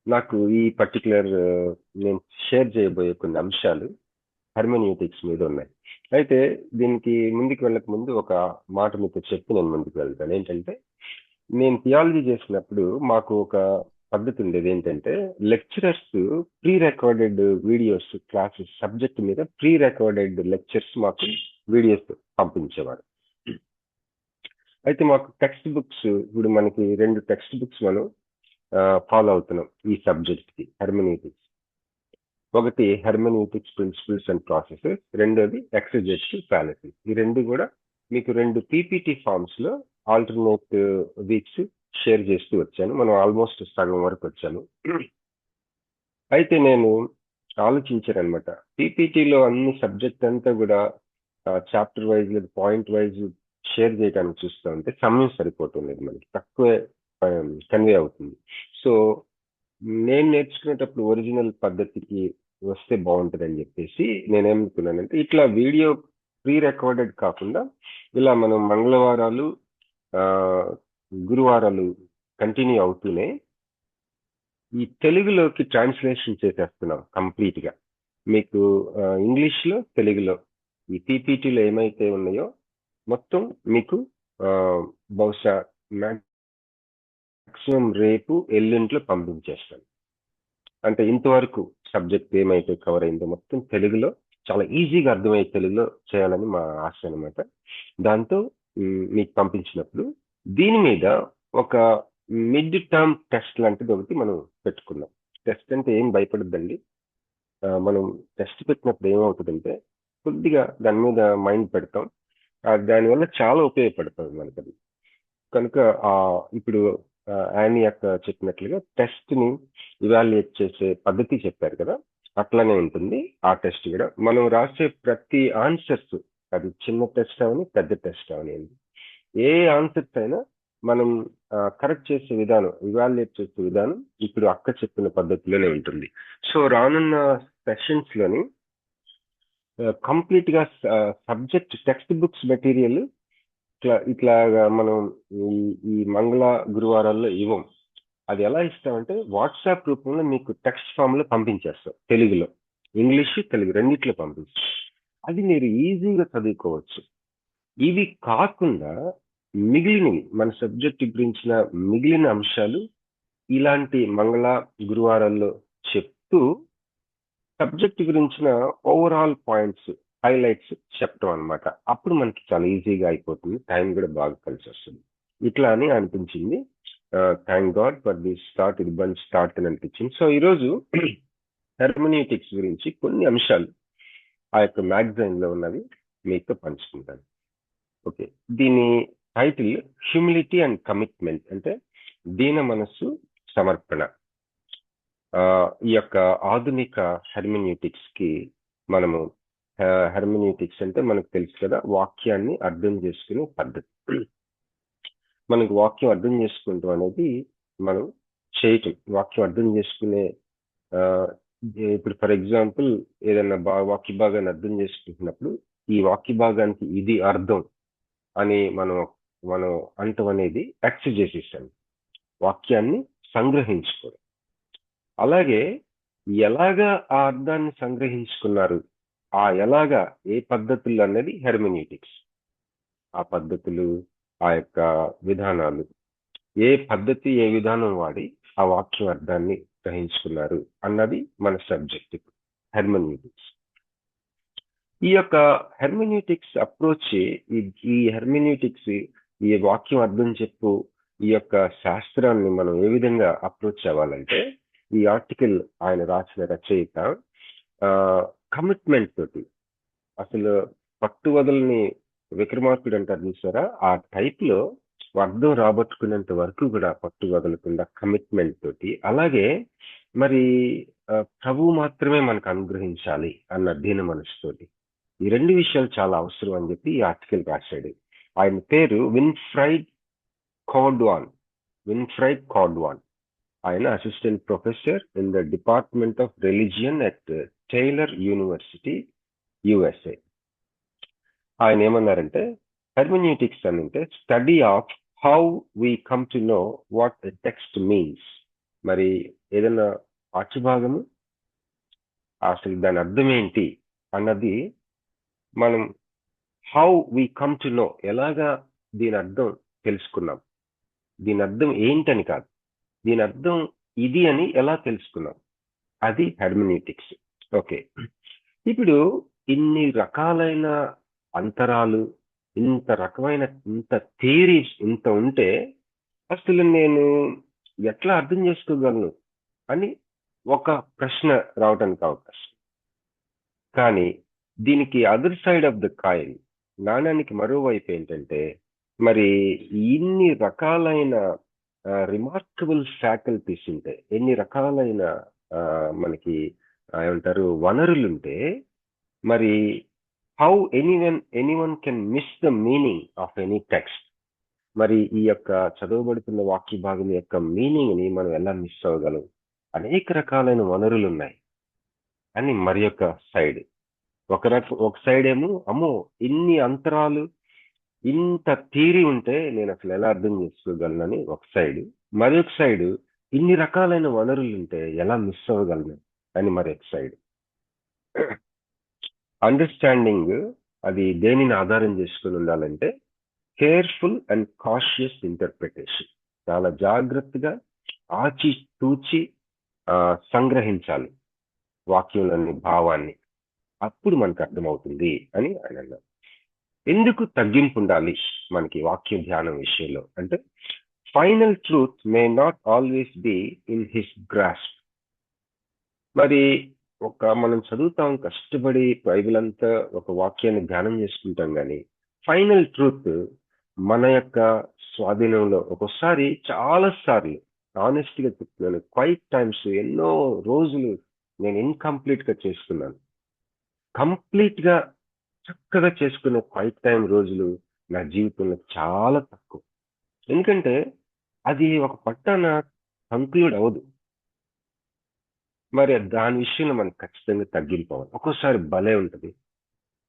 నాకు ఈ పర్టికులర్ నేను షేర్ చేయబోయే కొన్ని అంశాలు హెర్మెన్యూటిక్స్ మీద ఉన్నాయి. అయితే దీనికి ముందుకు వెళ్ళక ముందు ఒక మాట మీతో చెప్పి నేను ముందుకు వెళ్తాను. ఏంటంటే, నేను థియాలజీ చేసినప్పుడు మాకు ఒక పద్ధతి ఉండేది. ఏంటంటే, lecturers pre recorded videos, classes subject మీద ప్రీ రికార్డెడ్ లెక్చర్స్ మాకు వీడియోస్ పంపించేవారు. అయితే మాకు టెక్స్ట్ బుక్స్, ఇప్పుడు మనకి 2 టెక్స్ట్ బుక్స్ మనం ఫాలో అవుతున్నాం ఈ సబ్జెక్ట్ కి, హెర్మెన్యూటిక్స్. ఒకటి హెర్మెన్యూటిక్స్ ప్రిన్సిపల్స్ అండ్ ప్రాసెసెస్, రెండోది ఎక్సెజెటివ్ ఫాలసీ. ఈ రెండు కూడా మీకు 2 పీపీటీ ఫామ్స్ లో ఆల్టర్నేట్ వీక్స్ షేర్ చేస్తూ వచ్చాను. మనం ఆల్మోస్ట్ సగం వరకు వచ్చాను. అయితే నేను ఆలోచించాను అనమాట, పీపీటీలో అన్ని సబ్జెక్ట్ అంతా కూడా చాప్టర్ వైజ్ లేదా పాయింట్ వైజ్ షేర్ చేయడానికి చూస్తూ ఉంటే సమయం సరిపోతుంది, మనకి తక్కువే కన్వే అవుతుంది. సో నేను నేర్చుకునేటప్పుడు ఒరిజినల్ పద్ధతికి వస్తే బాగుంటుంది అని చెప్పేసి నేనేమనుకున్నానంటే, ఇట్లా వీడియో ప్రీ రికార్డెడ్ కాకుండా ఇలా మనం మంగళవారాలు గురువారాలు కంటిన్యూ అవుతూనే ఈ తెలుగులోకి ట్రాన్స్లేషన్ చేసేస్తున్నాం కంప్లీట్ గా. మీకు ఇంగ్లీష్ లో, తెలుగులో ఈ పీపీటీలో ఏమైతే ఉన్నాయో మొత్తం మీకు బహుశా మాక్సిమం రేపు ఎల్లుంట్లో పంపించేస్తాను. అంటే ఇంతవరకు సబ్జెక్ట్ ఏమైతే కవర్ అయిందో మొత్తం తెలుగులో చాలా ఈజీగా అర్థమయ్యే తెలుగులో చేయాలని మా ఆశ అనమాట. దాంతో మీకు పంపించినప్పుడు దీని మీద ఒక మిడ్ టర్మ్ టెస్ట్ లాంటిది ఒకటి మనం పెట్టుకున్నాం. టెస్ట్ అంటే ఏం భయపడద్దండి. మనం టెస్ట్ పెట్టినప్పుడు ఏమవుతుందంటే కొద్దిగా దాని మీద మైండ్ పెడతాం, దానివల్ల చాలా ఉపయోగపడుతుంది మనకి అది. కనుక ఇప్పుడు యానీ అక్క చెప్పినట్లుగా టెస్ట్ ని ఇవాల్యుయేట్ చేసే పద్ధతి చెప్పారు కదా, అట్లానే ఉంటుంది ఆ టెస్ట్ కూడా. మనం రాసే ప్రతి ఆన్సర్స్, అది చిన్న టెస్ట్ అవని పెద్ద టెస్ట్ అవనివ్వండి, ఏ ఆన్సర్స్ అయినా మనం కరెక్ట్ చేసే విధానం, ఇవాల్యుయేట్ చేసే విధానం ఇప్పుడు అక్క చెప్పిన పద్ధతిలోనే ఉంటుంది. సో రానున్న సెషన్స్ లోని కంప్లీట్ గా సబ్జెక్ట్ టెక్స్ట్ బుక్స్ మెటీరియల్ ఇట్లాగా మనం ఈ మంగళ గురువారాల్లో ఇవ్వం. అది ఎలా ఇస్తామంటే వాట్సాప్ రూపంలో మీకు టెక్స్ట్ ఫామ్ లో పంపించేస్తాం. తెలుగులో, ఇంగ్లీష్ తెలుగు రెండిట్లో పంపిస్తాం. అది మీరు ఈజీగా చదువుకోవచ్చు. ఇవి కాకుండా మిగిలినవి మన సబ్జెక్ట్ గురించిన మిగిలిన అంశాలు ఇలాంటి మంగళ గురువారాల్లో చెప్తూ సబ్జెక్ట్ గురించిన ఓవరాల్ పాయింట్స్ హైలైట్స్ చెప్పడం అనమాట. అప్పుడు మనకి చాలా ఈజీగా అయిపోతుంది, టైం కూడా బాగా కలిసి వస్తుంది. ఇట్లా అని అనిపించింది. Thank God for the start, ఇది బంచ్ స్టార్ట్ అని అనిపించింది. సో ఈరోజు హెర్మన్యూటిక్స్ గురించి కొన్ని అంశాలు ఆ యొక్క మ్యాగజైన్ లో ఉన్నవి మీతో పంచుకుంటాను. ఓకే, దీని టైటిల్ హ్యూమిలిటీ అండ్ కమిట్మెంట్, అంటే దీన మనస్సు సమర్పణ. ఈ యొక్క ఆధునిక హెర్మన్యూటిక్స్ కి మనము హెర్మన్యూటిక్స్ అంటే మనకు తెలుసు కదా, వాక్యాన్ని అర్థం చేసుకునే పద్ధతి. మనకు వాక్యం అర్థం చేసుకుంటాం అనేది మనం చేయటం. వాక్యం అర్థం చేసుకునే ఇప్పుడు ఫర్ ఎగ్జాంపుల్ ఏదైనా వాక్య భాగాన్ని అర్థం చేసుకుంటున్నప్పుడు ఈ వాక్య భాగానికి ఇది అర్థం అని మనం అంటం అనేది ఎక్సజెసిస్ అని, వాక్యాన్ని సంగ్రహించుకోవడం. అలాగే ఎలాగా ఆ అర్థాన్ని సంగ్రహించుకున్నారు, ఆ ఎలాగా ఏ పద్ధతులు అనేది హెర్మన్యూటిక్స్. ఆ పద్ధతులు, ఆ యొక్క విధానాలు, ఏ పద్ధతి ఏ విధానం వాడి ఆ వాక్యం అర్థాన్ని గ్రహించుకున్నారు అన్నది మన సబ్జెక్ట్ హెర్మన్యూటిక్స్. ఈ యొక్క హెర్మన్యూటిక్స్ అప్రోచ్, ఈ హెర్మన్యూటిక్స్, ఈ వాక్యం అర్థం చెప్పు ఈ యొక్క శాస్త్రాన్ని మనం ఏ విధంగా అప్రోచ్ అవ్వాలంటే, ఈ ఆర్టికల్ ఆయన రాసిన రచయిత కమిట్మెంట్ తోటి, అసలు పట్టువదలని విక్రమార్కుడు అంటారు చూసారా, ఆ టైప్ లో అర్థం రాబట్టుకునేంత వరకు కూడా పట్టు వదలకుండా కమిట్మెంట్ తోటి, అలాగే మరి ప్రభువు మాత్రమే మనకు అనుగ్రహించాలి అన్న దీన మనసుతోటి, ఈ రెండు విషయాలు చాలా అవసరం అని చెప్పి ఈ ఆర్టికల్ రాశాడు. ఆయన పేరు విన్ఫ్రైడ్ కార్డ్వాన్. ఆయన assistant professor in the department of religion at Tyler University, USA. ఆయన ఏమన్నారంటే, హెర్మన్యూటిక్స్ అని అంటే study of how we come to know what a text means. మరి ఏదైనా పాఠ్యభాగము అసలు దాని అర్థం ఏంటి అన్నది మనం how we come to know, ఎలాగా దీని అర్థం తెలుసుకున్నాం, దీని అర్థం ఏంటని కాదు, దీని అర్థం ఇది అని ఎలా తెలుసుకున్నాం, అది హెర్మన్యూటిక్స్. ఓకే, ఇప్పుడు ఇన్ని రకాలైన అంతరాలు, ఇంత థియరీస్ ఇంత ఉంటే అసలు నేను ఎట్లా అర్థం చేసుకోగలను అని ఒక ప్రశ్న రావడానికి అవకాశం. కానీ దీనికి other side of the coin, నాణ్యానికి మరోవైపు ఏంటంటే, మరి ఇన్ని రకాలైన రిమార్కబుల్ ఫ్యాకల్టీస్ ఉంటాయి, ఎన్ని రకాలైన మనకి ఏమంటారు వనరులుంటే, మరి how anyone can miss the meaning of any text. మరి ఈ యొక్క చదవబడుతున్న వాక్య భాగం యొక్క మీనింగ్ ని మనం ఎలా మిస్ అవ్వగలం, అనేక రకాలైన వనరులు ఉన్నాయి అని మరి యొక్క సైడ్. ఒక సైడ్ ఏమో అమ్మో ఇన్ని అంతరాలు, ఇంత థియరీ ఉంటే నేను అసలు ఎలా అర్థం చేసుకోగలనని ఒక సైడ్, మరొక సైడ్ ఇన్ని రకాలైన వనరులు ఉంటే ఎలా మిస్ అవ్వగలను అని మరొక సైడ్. అండర్స్టాండింగ్ అది దేనిని ఆధారం చేసుకుని ఉండాలంటే కేర్ఫుల్ అండ్ కాషియస్ ఇంటర్ప్రిటేషన్. చాలా జాగ్రత్తగా ఆచి తూచి సంగ్రహించాలి వాక్యంలోని భావాన్ని, అప్పుడు మనకు అర్థమవుతుంది అని ఆయన అన్నారు. ఎందుకు తగ్గింపు ఉండాలి మనకి వాక్య ధ్యానం విషయంలో అంటే, final truth may not always be in his grasp. మరి మనం చదువుతాం కష్టపడి బైబిల్ అంతా ఒక వాక్యాన్ని ధ్యానం చేసుకుంటాం, కానీ ఫైనల్ ట్రూత్ మన యొక్క స్వాధీనంలో ఒక్కోసారి చాలా సార్లు, ఆనెస్ట్ గా చెప్తున్నాను, క్వైట్ టైమ్స్ ఎన్నో రోజులు నేను ఇన్కంప్లీట్ గా చేసుకున్నాను. కంప్లీట్ గా చక్కగా చేసుకునే క్వైట్ టైం రోజులు నా జీవితంలో చాలా తక్కువ. ఎందుకంటే అది ఒక పట్టాన కంక్లూడ్ అవ్వదు. మరి దాని విషయంలో మనకు ఖచ్చితంగా తగ్గిపోవాలి. ఒక్కోసారి భలే ఉంటుంది,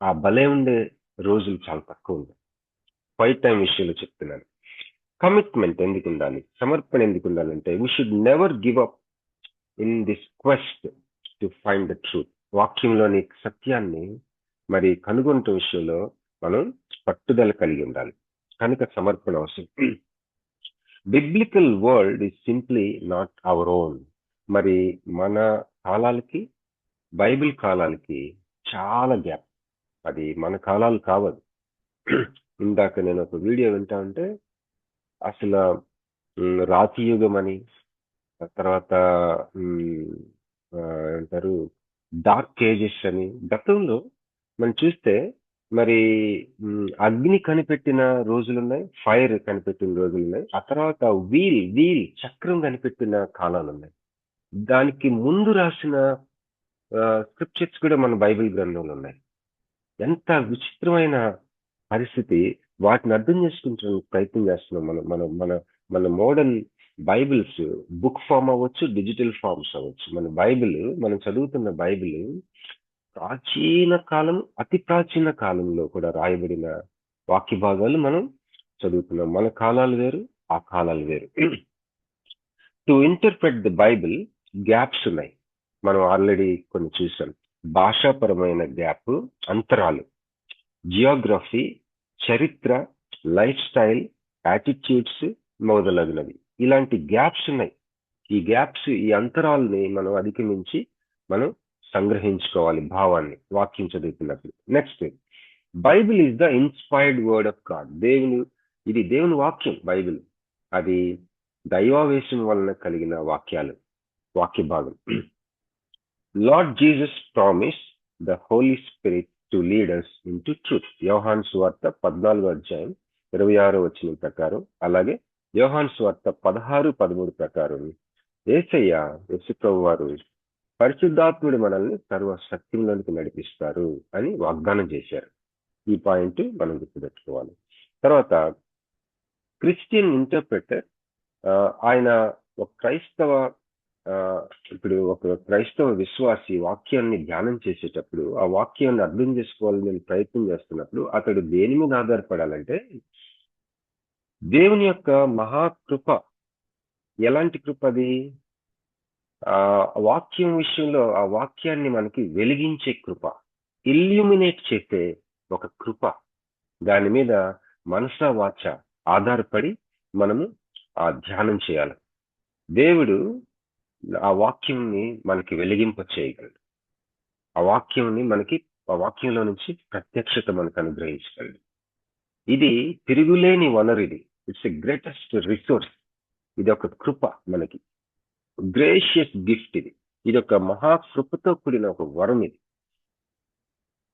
ఆ భలే ఉండే రోజులు చాలా తక్కువ ఉంటాయి. క్వైట్ టైం విషయంలో చెప్తున్నాను. కమిట్మెంట్ ఎందుకు ఉండాలి, సమర్పణ ఎందుకు ఉండాలంటే we should never give up in this quest to find the truth. వాక్యంలోని సత్యాన్ని మరి కనుగొంట విషయంలో మనం పట్టుదల కలిగి ఉండాలి. కనుక సమర్పణ అవసరం. Biblical world is simply not our own. మరి మన కాలాలకి బైబిల్ కాలాలకి చాలా గ్యాప్. అది మన కాలాలు కావదు. ఇందాక నేను ఒక వీడియో వింటా ఉంటే అసలు రాతి యుగం అని, తర్వాత ఏమంటారు డార్క్ ఏజెస్ అని, గతంలో మనం చూస్తే మరి అగ్ని కనిపెట్టిన రోజులున్నాయి, ఫైర్ కనిపెట్టిన రోజులున్నాయి, ఆ తర్వాత వీల్ చక్రం కనిపెట్టిన కాలాలు ఉన్నాయి. దానికి ముందు రాసిన స్క్రిప్చర్స్ కూడా మన బైబిల్ గ్రంథంలో ఉన్నాయి. ఎంత విచిత్రమైన పరిస్థితి. వాటిని అర్థం చేసుకుంటున్న ప్రయత్నం చేస్తున్నాం. మన మన మన మన మోడర్న్ బైబిల్స్ బుక్ ఫామ్ అవ్వచ్చు, డిజిటల్ ఫార్మ్స్ అవ్వచ్చు. మన బైబిల్, మనం చదువుతున్న బైబిల్ ప్రాచీన కాలం, అతి ప్రాచీన కాలంలో కూడా రాయబడిన వాక్య భాగాలు మనం చదువుతున్నాం. మన కాలాలు వేరు, ఆ కాలాలు వేరు. To interpret the Bible gaps ఉన్నాయి. మనం ఆల్రెడీ కొన్ని చూసాం. భాషాపరమైన గ్యాప్, అంతరాలు, జియోగ్రఫీ, చరిత్ర, లైఫ్ స్టైల్, యాటిట్యూడ్స్ మొదలగునవి. ఇలాంటి గ్యాప్స్ ఉన్నాయి. ఈ గ్యాప్స్, ఈ అంతరాలని మనం అధిగమించి మనం సంగ్రహించుకోవాలి భావాన్ని వాక్యం చదువుతున్నప్పుడు. Next, Bible is the inspired word of God. ఇది దేవుని వాక్యం. బైబిల్ అది దైవావేశం వలన కలిగిన వాక్య భాగం. Lord Jesus promise the Holy Spirit to lead us into truth. యోహాను సువార్త 14వ అధ్యాయం 26వ వచనం ప్రకారం, అలాగే యోహాను సువార్త 16:13 ప్రకారం యేసుప్రభు వారు పరిశుద్ధాత్ముడు మనల్ని సర్వ సత్యంలోనికి నడిపిస్తారు అని వాగ్దానం చేశారు. ఈ పాయింట్ మనం గుర్తుపెట్టుకోవాలి. తర్వాత క్రిస్టియన్ ఇంటర్ప్రెటర్, ఆయన ఒక క్రైస్తవ విశ్వాసి వాక్యాన్ని ధ్యానం చేసేటప్పుడు, ఆ వాక్యాన్ని అర్థం చేసుకోవాలని ప్రయత్నం చేస్తున్నప్పుడు అతడు దేని మీద ఆధారపడాలంటే దేవుని యొక్క మహాకృప. ఎలాంటి కృప అది? ఆ వాక్యం విషయంలో ఆ వాక్యాన్ని మనకి వెలిగించే కృప, ఇల్యూమినేట్ చేసే ఒక కృప. దాని మీద మనసా వాచ ఆధారపడి మనము ఆ ధ్యానం చేయాలి. దేవుడు ఆ వాక్యంని మనకి వెలిగింప చేయగలడు. ఆ వాక్యంలో నుంచి ప్రత్యక్షత మనకు అనుగ్రహించగలడు. ఇది తిరుగులేని వనరు. It's a greatest resource. ఇది ఒక కృప, మనకి గ్రేషియస్ గిఫ్ట్. ఇది ఒక మహాకృపతో కూడిన ఒక వరం ఇది.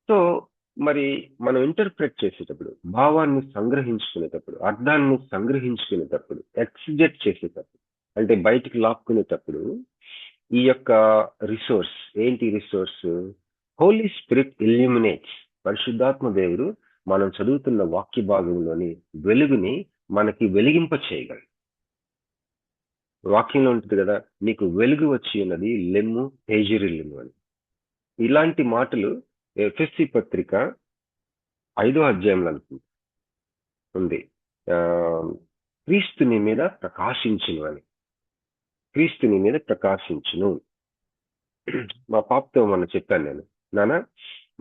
సో మరి మనం ఇంటర్ప్రెట్ చేసేటప్పుడు, భావాన్ని సంగ్రహించుకునేటప్పుడు, అర్థాన్ని సంగ్రహించుకునేటప్పుడు, ఎక్సిజెట్ చేసేటప్పుడు, అంటే బయటికి లాక్కునేటప్పుడు, ఈ యొక్క రిసోర్స్ ఏంటి? Resource Holy Spirit illuminates. పరిశుద్ధాత్మ దేవుడు మనం చదువుతున్న వాక్య భాగంలోని వెలుగుని మనకి వెలిగింప చేయగలడు. వాక్యంలో ఉంటుంది కదా, నీకు వెలుగు వచ్చి ఉన్నది, లెమ్ము తేజరిల్లును అని. ఇలాంటి మాటలు ఎఫెసీ పత్రిక 5వ అధ్యాయంలో ఉంది. క్రీస్తుని మీద ప్రకాశించును అని. క్రీస్తుని మీద ప్రకాశించును. మా పాపతో మొన్న చెప్పాను నేను, నాన్న,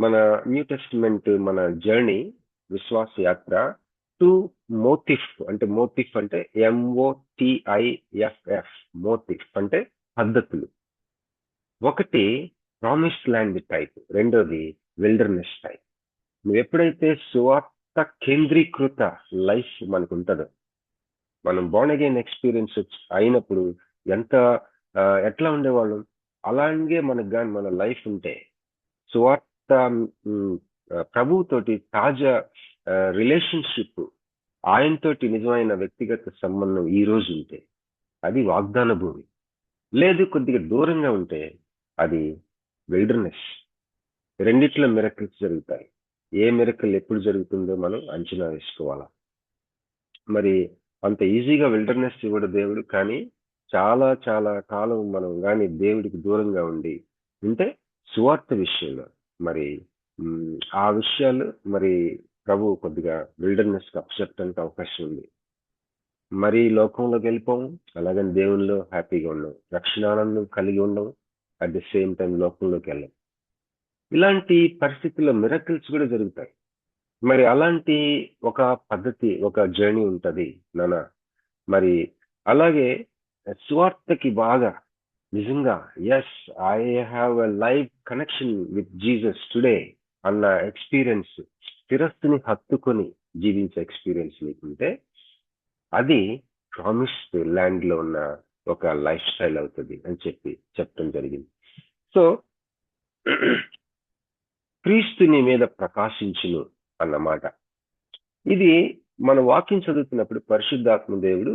మన న్యూ టెస్టిమెంట్, మన జర్నీ, విశ్వాస యాత్ర టు మోటిఫ్ అంటే MOTIFF. మోటిఫ్ అంటే పద్ధతులు. ఒకటి ప్రామిస్ ల్యాండ్ టైప్, రెండోది విల్డర్నెస్ టైప్. నువ్వు ఎప్పుడైతే సువార్త కేంద్రీకృత లైఫ్ మనకు ఉంటుందో, మనం బోర్న్ అగైన్ ఎక్స్పీరియన్స్ అయినప్పుడు ఎట్లా ఉండేవాళ్ళం, అలాగే మనకు కానీ మన లైఫ్ ఉంటే, సువార్త ప్రభువుతోటి తాజా రిలేషన్షిప్, ఆయనతోటి నిజమైన వ్యక్తిగత సంబంధం ఈ రోజు ఉంటే అది వాగ్దాన భూమి. లేదు కొద్దిగా దూరంగా ఉంటే అది విల్డర్నెస్. రెండిట్లో మిరకల్స్ జరుగుతాయి. ఏ మిరకల్ ఎప్పుడు జరుగుతుందో మనం అంచనా వేసుకోవాలా. మరి అంత ఈజీగా విల్డర్నెస్ ఇవ్వడు దేవుడు, కానీ చాలా చాలా కాలం మనం కానీ దేవుడికి దూరంగా ఉంటే సువార్త విషయంలో మరి ఆ విషయాలు మరి ప్రభు కొద్దిగా విల్డర్నెస్ కి అప్సెప్టానికి అవకాశం ఉంది. మరీ లోకంలోకి వెళ్ళిపోము, అలాగని దేవునిలో హ్యాపీగా ఉండవు, రక్షణానందం కలిగి ఉండవు, అట్ ది సేమ్ టైం లోకంలోకి వెళ్ళం. ఇలాంటి పరిస్థితుల్లో మిరకిల్స్ కూడా జరుగుతాయి. మరి అలాంటి ఒక పద్ధతి, ఒక జర్నీ ఉంటది నాన్న. మరి అలాగే స్వార్థకి బాగా నిజంగా yes I have a live connection with Jesus today అన్న ఎక్స్పీరియన్స్, శిరస్సుని హత్తుకొని జీవించే ఎక్స్పీరియన్స్ నీకుంటే అది ప్రామిస్డ్ ల్యాండ్ లో ఉన్న ఒక లైఫ్ స్టైల్ అవుతుంది అని చెప్పడం జరిగింది. సో క్రీస్తు నీ మీద ప్రకాశించును అన్నమాట. ఇది మన వాక్యం చదువుతున్నప్పుడు పరిశుద్ధాత్మ దేవుడు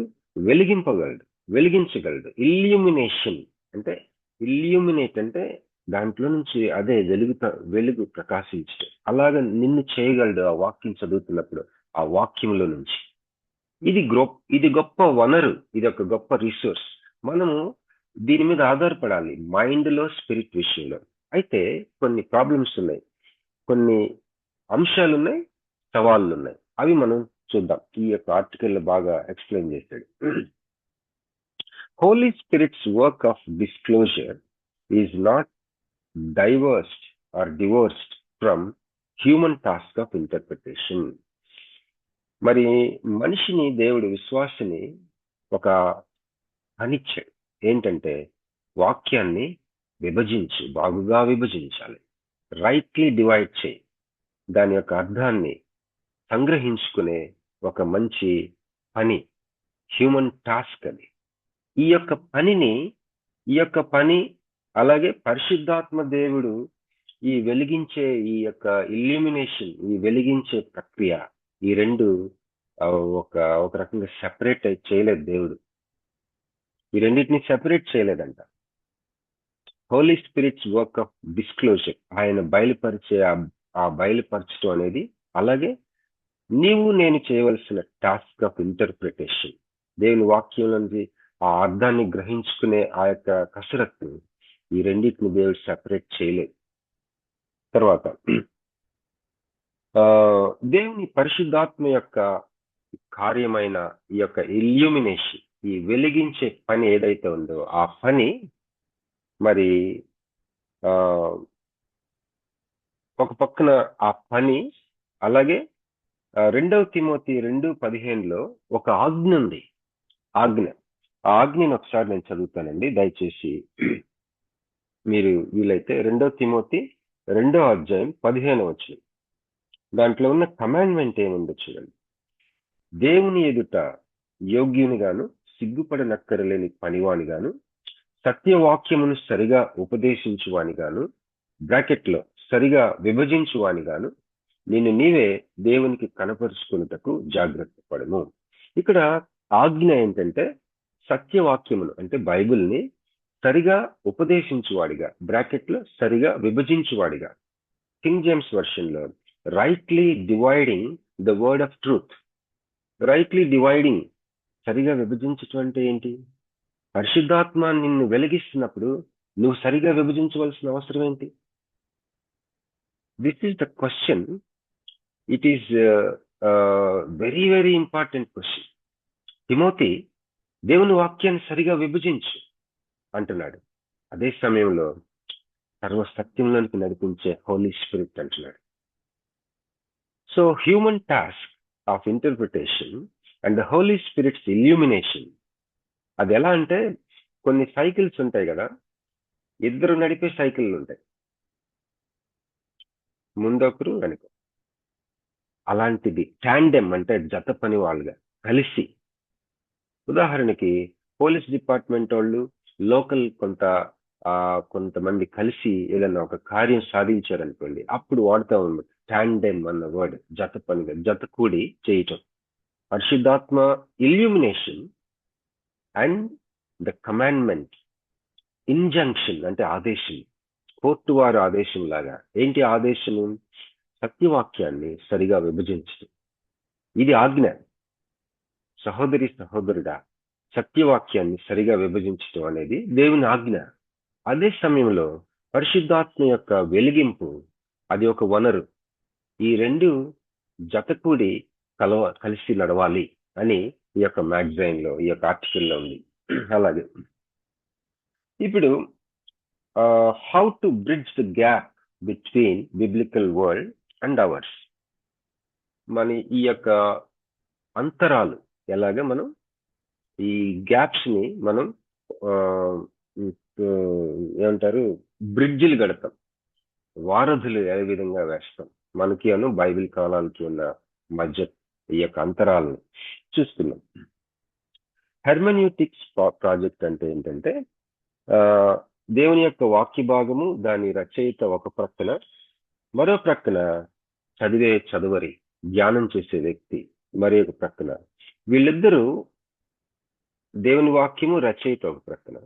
వెలిగించగలడు. ఇల్యూమినేషన్ అంటే, ఇల్యూమినేట్ అంటే దాంట్లో నుంచి అదే వెలుగు ప్రకాశించడం. అలాగ నిన్ను చేయగలడు ఆ వాక్యం చదువుతున్నప్పుడు, ఆ వాక్యంలో నుంచి. ఇది గొప్ప వనరు, ఇది ఒక గొప్ప రిసోర్స్. మనము దీని మీద ఆధారపడాలి మైండ్ లో, స్పిరిట్ విషయంలో. అయితే కొన్ని ప్రాబ్లమ్స్ ఉన్నాయి, కొన్ని అంశాలు ఉన్నాయి, సవాళ్ళు ఉన్నాయి. అవి మనం చూద్దాం. ఈ యొక్క ఆర్టికల్ బాగా ఎక్స్ప్లెయిన్ చేశాడు. Holy Spirit's work of disclosure is not divorced from human task of interpretation. మరి మనిషిని దేవుడు, విశ్వాసిని ఒక పనిచ్చాడు. ఏంటంటే వాక్యాన్ని బాగుగా విభజించాలి, రైట్లీ డివైడ్ చేయి, దాని యొక్క అర్థాన్ని సంగ్రహించుకునే ఒక మంచి పని, హ్యూమన్ టాస్క్ అది. ఈ యొక్క పని అలాగే పరిశుద్ధాత్మ దేవుడు ఈ యొక్క ఇల్యూమినేషన్, ఈ వెలిగించే ప్రక్రియ, ఈ రెండు ఒక రకంగా సెపరేట్ చేయలేదు దేవుడు. ఈ రెండింటిని సెపరేట్ చేయలేదంట. Holy Spirit's work of disclosure, ఆయన బయలుపరచడం అనేది, అలాగే నేను చేయవలసిన టాస్క్ ఆఫ్ ఇంటర్ప్రిటేషన్, దేవుని వాక్యం నుంచి ఆ అర్థాన్ని గ్రహించుకునే ఆ యొక్క కసరత్తు, ఈ రెండింటిని దేవుడు సెపరేట్ చేయలేదు. తర్వాత దేవుని పరిశుద్ధాత్మ యొక్క కార్యమైన ఈ యొక్క ఇల్యూమినేషన్, ఈ వెలిగించే పని ఏదైతే ఉందో ఆ పని మరి ఒక పక్కన ఆ పని, అలాగే 2 తిమోతి 2:15 ఒక ఆజ్ఞ ఉంది. ఆ ఆజ్ఞను ఒకసారి నేను చదువుతానండి, దయచేసి మీరు వీలైతే. 2 తిమోతి 2:15 దాంట్లో ఉన్న కమాండ్మెంట్ ఏముందో చూడండి. దేవుని ఎదుట యోగ్యునిగాను, సిగ్గుపడనక్కరలేని పనివానిగాను, సత్యవాక్యమును సరిగా ఉపదేశించువానిగాను, బ్రాకెట్లో సరిగా విభజించువానిగాను నిన్ను నీవే దేవునికి కనపరుచుకున్నటకు జాగ్రత్త పడము. ఇక్కడ ఆజ్ఞ ఏంటంటే సత్యవాక్యమును అంటే బైబిల్ని సరిగా ఉపదేశించువాడిగా, బ్రాకెట్లో సరిగా విభజించువాడిగా. కింగ్ జేమ్స్ వర్షన్ లో rightly dividing the word of truth. Rightly dividing, సరిగా విభజించటం అంటే ఏంటి? పరిశుద్ధాత్మ నిన్ను వెలిగిస్తున్నప్పుడు నువ్వు సరిగా విభజించవలసిన అవసరం ఏంటి? This is the question. It is very very important question. Timothy, దేవుని వాక్యాన్ని సరిగా విభజించు అంటున్నాడు. అదే సమయంలో సర్వసత్యంలోనికి నడిపించే హోలీ స్పిరిట్ అంటున్నాడు. So human task of interpretation and the Holy Spirit's illumination, అది ఎలా అంటే, కొన్ని సైకిల్స్ ఉంటాయి కదా, ఇద్దరు నడిపే సైకిళ్ళు ఉంటాయి, ముందొకరు వెనుక. అలాంటిది టాండెమ్ అంటే జత పని వాళ్ళుగా కలిసి. ఉదాహరణకి పోలీస్ డిపార్ట్మెంట్ వాళ్ళు లోకల్ కొంతమంది కలిసి ఏదైనా ఒక కార్యం సాధించారనుకోండి, అప్పుడు వాడుతూ ఉన్నమాట టాండెమ్ అన్న వర్డ్, జత పనిగా, జత కూడి చేయటం. పరిశుద్ధాత్మ illumination and the commandment, injunction అంటే ఆదేశం, కోర్టు వారు ఆదేశం లాగా. ఏంటి ఆదేశము? సత్యవాక్యాన్ని సరిగా విభజించడం. ఇది ఆజ్ఞ. సహోదరుడా, సత్యవాక్యాన్ని సరిగా విభజించడం అనేది దేవుని ఆజ్ఞ. అదే సమయంలో పరిశుద్ధాత్మ యొక్క వెలిగింపు, అది ఒక వనరు. ఈ రెండు జతకూడి కలిసి నడవాలి అని ఈ యొక్క మ్యాగజైన్ లో, ఈ యొక్క ఆర్టికల్లో ఉంది. అలాగే ఇప్పుడు how to bridge the gap between biblical world and hours, మన ఈ యొక్క అంతరాలు ఎలాగ మనం ఈ గ్యాప్స్ ని మనం ఏమంటారు బ్రిడ్జిలు కడతాం, వారధులు ఏ విధంగా వేస్తాం మనకి బైబిల్ కాలానికి ఉన్న మధ్య ఈ యొక్క అంతరాలను చూస్తున్నాం. హెర్మెన్యూటిక్స్ ప్రాజెక్ట్ అంటే ఏంటంటే దేవుని యొక్క వాక్య భాగము, దాని రచయిత ఒక ప్రక్కన, మరో ప్రక్కన చదువరి ధ్యానం చేసే వ్యక్తి మరి ఒక ప్రక్కన, వీళ్ళిద్దరూ దేవుని వాక్యము రచయిత ఒక ప్రక్కన,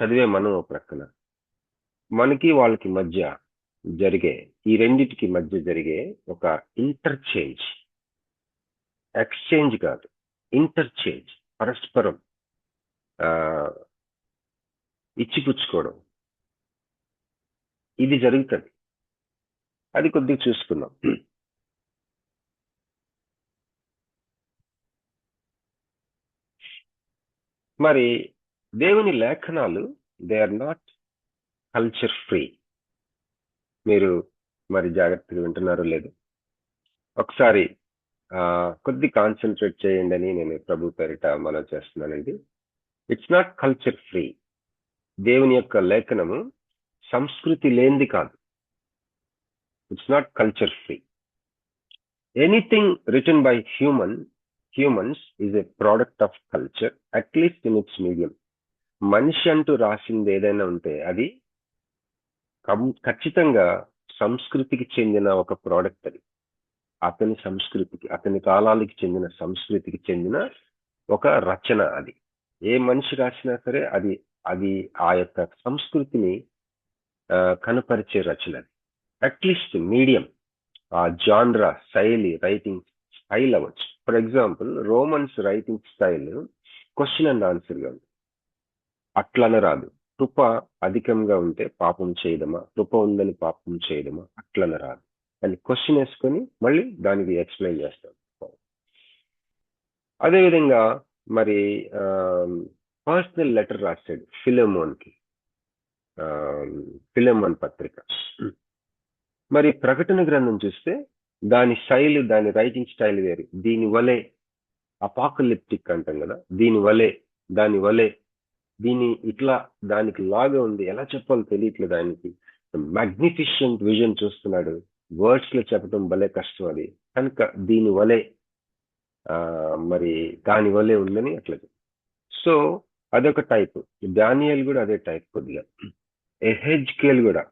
చదివే మనం ఒక ప్రక్కన, మనకి వాళ్ళకి మధ్య జరిగే ఈ రెండిటికి మధ్య జరిగే ఒక ఇంటర్చేంజ్, ఎక్స్చేంజ్ కాదు, ఇంటర్చేంజ్, పరస్పరం ఇచ్చిపుచ్చుకోవడం, ఇది జరుగుతుంది. అది కొద్దిగా చూసుకుందాం. మరి దేవుని లేఖనాలు they are not culture free. మీరు మరి జాగ్రత్తగా వింటున్నారో లేదు, ఒకసారి కొద్ది కాన్సన్ట్రేట్ చేయండి అని నేను ప్రభు పేరిట మనం చేస్తున్నానండి. It's not culture free. దేవుని యొక్క లేఖనము సంస్కృతి లేనిది కాదు. It's not culture free. Anything written by humans is a product of culture, at least in it's medium. మనిషి అంటూ రాసింది ఏదైనా ఉంటే అది ఖచ్చితంగా సంస్కృతికి చెందిన ఒక ప్రోడక్ట్. అది అతని సంస్కృతికి, అతని కాలానికి చెందిన సంస్కృతికి చెందిన ఒక రచన. అది ఏ మనిషి రాసినా సరే అది అది ఆ యొక్క సంస్కృతిని కనపరిచే రచన. అది అట్లీస్ట్ మీడియం, ఆ జాన్రా, శైలి, రైటింగ్ స్టైల్ అవ్వచ్చు. For example romance writing style question and ఆన్సర్గా ఉంది. అట్లన రాదు. కృప అధికంగా ఉంటే పాపం చేయడమా, కృప ఉందని పాపం చేయడమా, అట్లన రాదు. అని క్వశ్చన్ వేసుకొని మళ్ళీ దానికి ఎక్స్ప్లెయిన్ చేస్తాం. అదేవిధంగా మరి పర్సనల్ లెటర్ రాశాడు ఫిలెమోన్కి, ఫిలెమోన్ పత్రిక. మరి ప్రకటన గ్రంథం చూస్తే దాని శైలి, దాని రైటింగ్ స్టైల్ వేరు. దీని వలె అపాకలిప్టిక్ అంటాం కదా, దీని వలె, దాని వలె, దీని ఇట్లా దానికి లాగా ఉంది, ఎలా చెప్పాలో తెలియట్లేదు ఆయనకి. మ్యాగ్నిఫిషియంట్ విజన్ చూస్తున్నాడు, వర్డ్స్ లో చెప్పడం భలే కష్టం. అది కనుక దీని వలె మరి దాని వలె ఉందని అట్లా. సో అదొక టైప్. దానియేలు కూడా అదే టైప్ కొద్దిగా. ఎహెజ్కేల్ కూడా.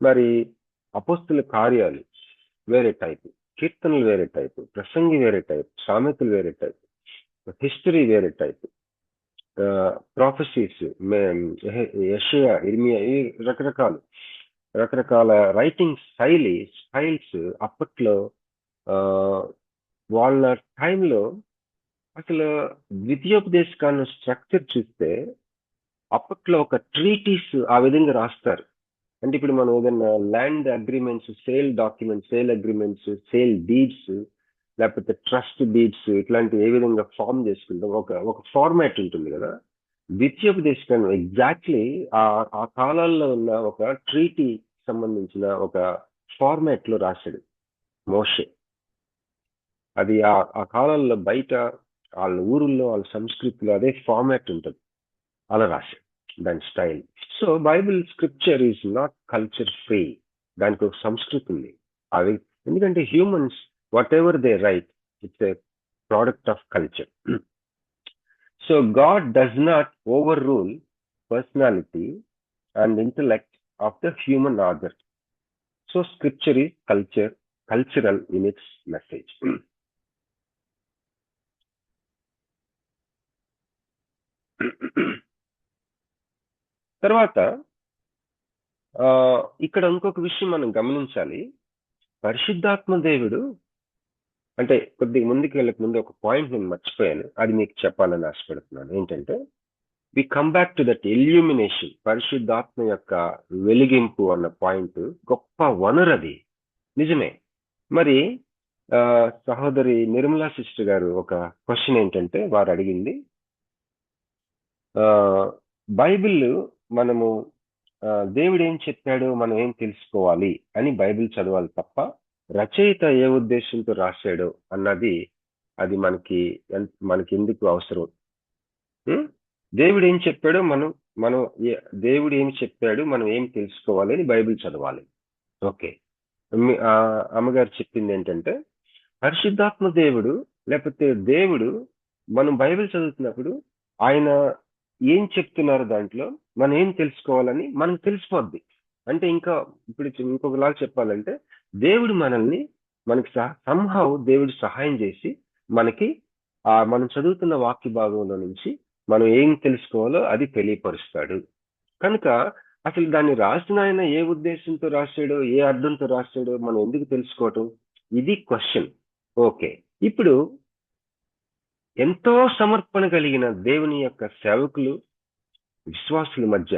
మరి అపోస్తుల కార్యాలు వేరే టైప్, కీర్తనలు వేరే టైప్, ప్రసంగి వేరే టైప్, సామెతలు వేరే టైప్, హిస్టరీ వేరే టైప్, ప్రాఫెసీస్, యెషయా, ఇర్మియా, ఈ రకరకాల రైటింగ్ స్టైల్స్ అప్పట్లో వాళ్ళ టైంలో. అసలు ద్వితీయోపదేశకాండం స్ట్రక్చర్ చూస్తే అప్పట్లో ఒక ట్రీటీస్ ఆ విధంగా రాస్తారు. అంటే ఇప్పుడు మనం ఏదైనా land agreements, sale documents, sale agreements, sale deeds, లేకపోతే ట్రస్ట్ డీడ్స్, ఇట్లాంటివి ఏ విధంగా ఫామ్ చేసుకుంటాం, ఒక ఫార్మాట్ ఉంటుంది కదా. ద్వితీయోపదేశకాండం ఎగ్జాక్ట్లీ ఆ కాలాల్లో ఉన్న ఒక ట్రీటీ సంబంధించిన ఒక ఫార్మాట్ లో రాశాడు మోషే. అది ఆ కాలంలో బయట వాళ్ళ ఊరుల్లో, వాళ్ళ సంస్కృతిలో అదే ఫార్మాట్ ఉంటుంది, అలా రాశాడు దాని style. So Bible scripture is not culture free. దానికి ఒక సంస్కృతి ఉంది. అవి ఎందుకంటే humans whatever they write, it's a product of culture. So God does not overrule personality and intellect of the human author. So scripture is cultural in its message. తర్వాత ఇక్కడ ఇంకొక విషయం మనం గమనించాలి. పరిశుద్ధాత్మ దేవుడు అంటే కొద్దిగా ముందుకు వెళ్ళక ముందు ఒక పాయింట్ నేను మర్చిపోయాను, అది మీకు చెప్పాలని ఆశపడుతున్నాను. ఏంటంటే we come back to that illumination, పరిశుద్ధాత్మ యొక్క వెలిగింపు అన్న పాయింట్ గొప్ప వనరు. అది నిజమే. మరి సహోదరి నిర్మలా సిస్టర్ గారు ఒక క్వశ్చన్ ఏంటంటే వారు అడిగింది, బైబిల్ మనము దేవుడు ఏం చెప్పాడో మనం ఏం తెలుసుకోవాలి అని బైబిల్ చదవాలి తప్ప రచయిత ఏ ఉద్దేశంతో రాశాడో అన్నది అది మనకి ఎందుకు అవసరం? దేవుడు ఏం చెప్పాడో దేవుడు ఏం చెప్పాడు మనం ఏం తెలుసుకోవాలి అని బైబిల్ చదవాలి. ఓకే, అమ్మగారు చెప్పింది ఏంటంటే పరిశుద్ధాత్మ దేవుడు లేకపోతే దేవుడు మనం బైబిల్ చదువుతున్నప్పుడు ఆయన ఏం చెప్తున్నారు దాంట్లో మనం ఏం తెలుసుకోవాలని మనకు తెలిసిపోద్ది. అంటే ఇప్పుడు ఇంకొకలాగా చెప్పాలంటే దేవుడు మనకి సంహవ్ దేవుడు సహాయం చేసి మనకి మనం చదువుతున్న వాక్య భాగంలో నుంచి మనం ఏం తెలుసుకోవాలో అది తెలియపరుస్తాడు. కనుక అసలు దాన్ని రాసిన ఆయన ఏ ఉద్దేశంతో రాశాడో ఏ అర్థంతో రాశాడో మనం ఎందుకు తెలుసుకోవటం, ఇది క్వశ్చన్. ఓకే, ఇప్పుడు ఎంతో సమర్పణ కలిగిన దేవుని యొక్క సేవకులు విశ్వాసుల మధ్య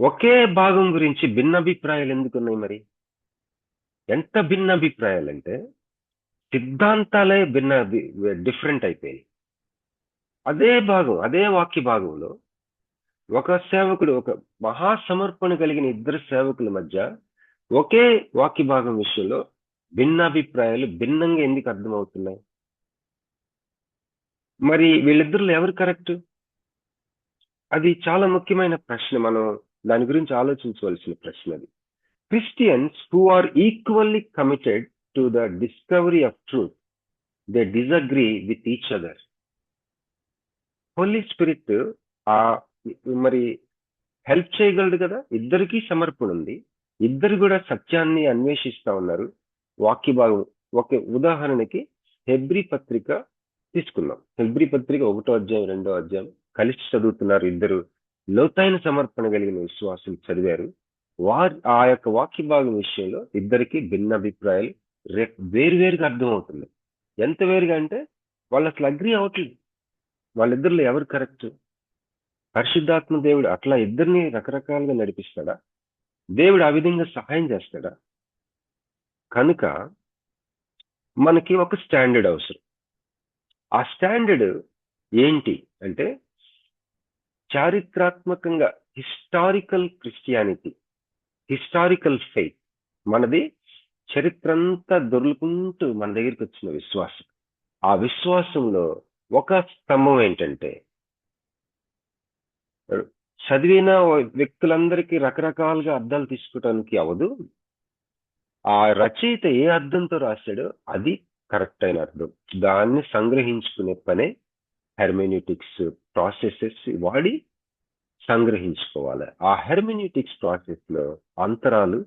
ఒకే భాగం గురించి భిన్నాభిప్రాయాలు ఎందుకున్నాయి? మరి ఎంత భిన్నాభిప్రాయాలంటే సిద్ధాంతాలే డిఫరెంట్ అయిపోయాయి. అదే వాక్య భాగంలో ఒక సేవకుడు, ఒక మహాసమర్పణ కలిగిన ఇద్దరు సేవకుల మధ్య ఒకే వాక్య భాగం విషయంలో భిన్నాభిప్రాయాలు భిన్నంగా ఎందుకు అర్థమవుతున్నాయి? మరి వీళ్ళిద్దరిలో ఎవరు కరెక్ట్? అది చాలా ముఖ్యమైన ప్రశ్న. మనం దాని గురించి ఆలోచించవలసిన ప్రశ్న అది. Christians who are equally committed to the discovery of truth, they disagree with each other. Holy Spirit మరి హెల్ప్ చేయగలడు కదా, ఇద్దరికీ సమర్పణ ఉంది, ఇద్దరు కూడా సత్యాన్ని అన్వేషిస్తా ఉన్నారు. వాక్య భాగం ఒక ఉదాహరణకి హెబ్రీ పత్రిక తీసుకున్నాం. హెబ్రీ పత్రిక 1వ అధ్యాయం 2వ అధ్యాయం కలిసి చదువుతున్నారు. ఇద్దరు లోతైన సమర్పణ కలిగిన విశ్వాసులు చదివారు. ఆ యొక్క వాక్య భాగం విషయంలో ఇద్దరికి భిన్నాభిప్రాయాలు వేరువేరుగా అర్థమవుతుంది. ఎంత వేరుగా అంటే వాళ్ళు అసలు అగ్రి అవ్వట్లేదు. వాళ్ళిద్దరిలో ఎవరు కరెక్ట్? పరిశుద్ధాత్మ దేవుడు అట్లా ఇద్దరిని రకరకాలుగా నడిపిస్తాడా? దేవుడు ఆ విధంగా సహాయం చేస్తాడా? కనుక మనకి ఒక స్టాండర్డ్ అవసరం. ఆ స్టాండర్డ్ ఏంటి అంటే చారిత్రాత్మకంగా హిస్టారికల్ క్రిస్టియానిటీ, హిస్టారికల్ ఫెయిత్. మనది చరిత్ర అంతా దొర్లుకుంటూ మన దగ్గరికి వచ్చిన విశ్వాసం. ఆ విశ్వాసంలో ఒక స్తంభం ఏంటంటే చదివిన వ్యక్తులందరికీ రకరకాలుగా అర్థాలు తీసుకోవటానికి అవదు. ఆ రచయిత ఏ అర్థంతో రాశాడో అది కరెక్ట్ అయిన అర్థం. దాన్ని సంగ్రహించుకునే పనే హెర్మెన్యూటిక్స్ ప్రాసెసెస్ వాడి సంగ్రహించుకోవాలి. ఆ హెర్మెన్యూటిక్స్ ప్రాసెస్ లో అంతరాలు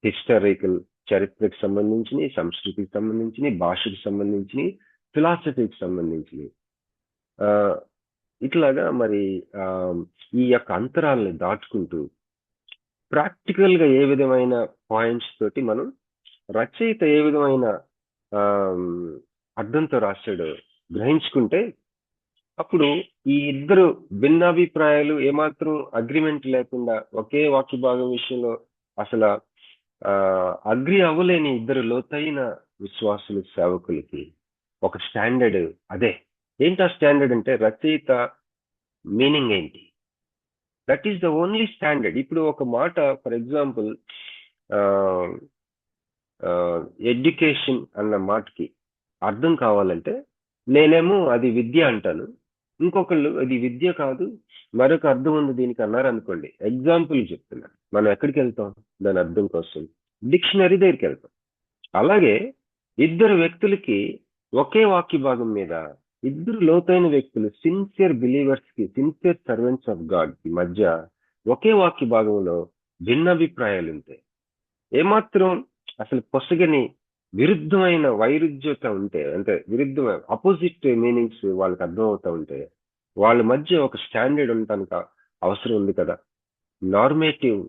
హిస్టారికల్ చరిత్రకు సంబంధించినవి, సంస్కృతికి సంబంధించినవి, భాషకు సంబంధించినవి, ఫిలాసఫీకి సంబంధించినవి, ఇట్లాగా మరి ఈ యొక్క అంతరాలని దాటుకుంటూ ప్రాక్టికల్ గా ఏ విధమైన పాయింట్స్ తోటి మనం రచయిత ఏ విధమైన అర్థంతో రాశాడో గ్రహించుకుంటే అప్పుడు ఈ ఇద్దరు భిన్నాభిప్రాయాలు ఏమాత్రం అగ్రిమెంట్ లేకుండా ఒకే వాక్య భాగం విషయంలో అసలు అగ్రి అవ్వలేని ఇద్దరు లోతైన విశ్వాసులు సేవకులకి ఒక స్టాండర్డ్ అదే. ఏంటి ఆ స్టాండర్డ్ అంటే రచయిత మీనింగ్ ఏంటి? That is the only standard. ఇప్పుడు ఒక మాట ఫర్ ఎగ్జాంపుల్ ఎడ్యుకేషన్ అన్న మాటకి అర్థం కావాలంటే నేనేమో అది విద్య అంటాను, ఇంకొకళ్ళు అది విద్య కాదు మరొక అర్థం ఉంది దీనికి అన్నారు అనుకోండి. ఎగ్జాంపుల్ చెప్తున్నాను. మనం ఎక్కడికి వెళ్తాం దాని అర్థం కోసం? డిక్షనరీ దగ్గరికి వెళ్తాం. అలాగే ఇద్దరు వ్యక్తులకి ఒకే వాక్య భాగం మీద ఇద్దరు లోతైన వ్యక్తులు సిన్సియర్ బిలీవర్స్ కి, సిన్సియర్ సర్వెంట్స్ ఆఫ్ గాడ్ కి మధ్య ఒకే వాక్య భాగంలో భిన్నాభిప్రాయాలు ఉంటాయి. ఏమాత్రం అసలు పొసగని విరుద్ధమైన వైరుధ్యత ఉంటే, అంటే విరుద్ధమైన అపోజిట్ మీనింగ్స్ వాళ్ళకి అర్థమవుతా ఉంటే వాళ్ళ మధ్య ఒక స్టాండర్డ్ ఉండటానికి అవసరం ఉంది కదా. నార్మేటివ్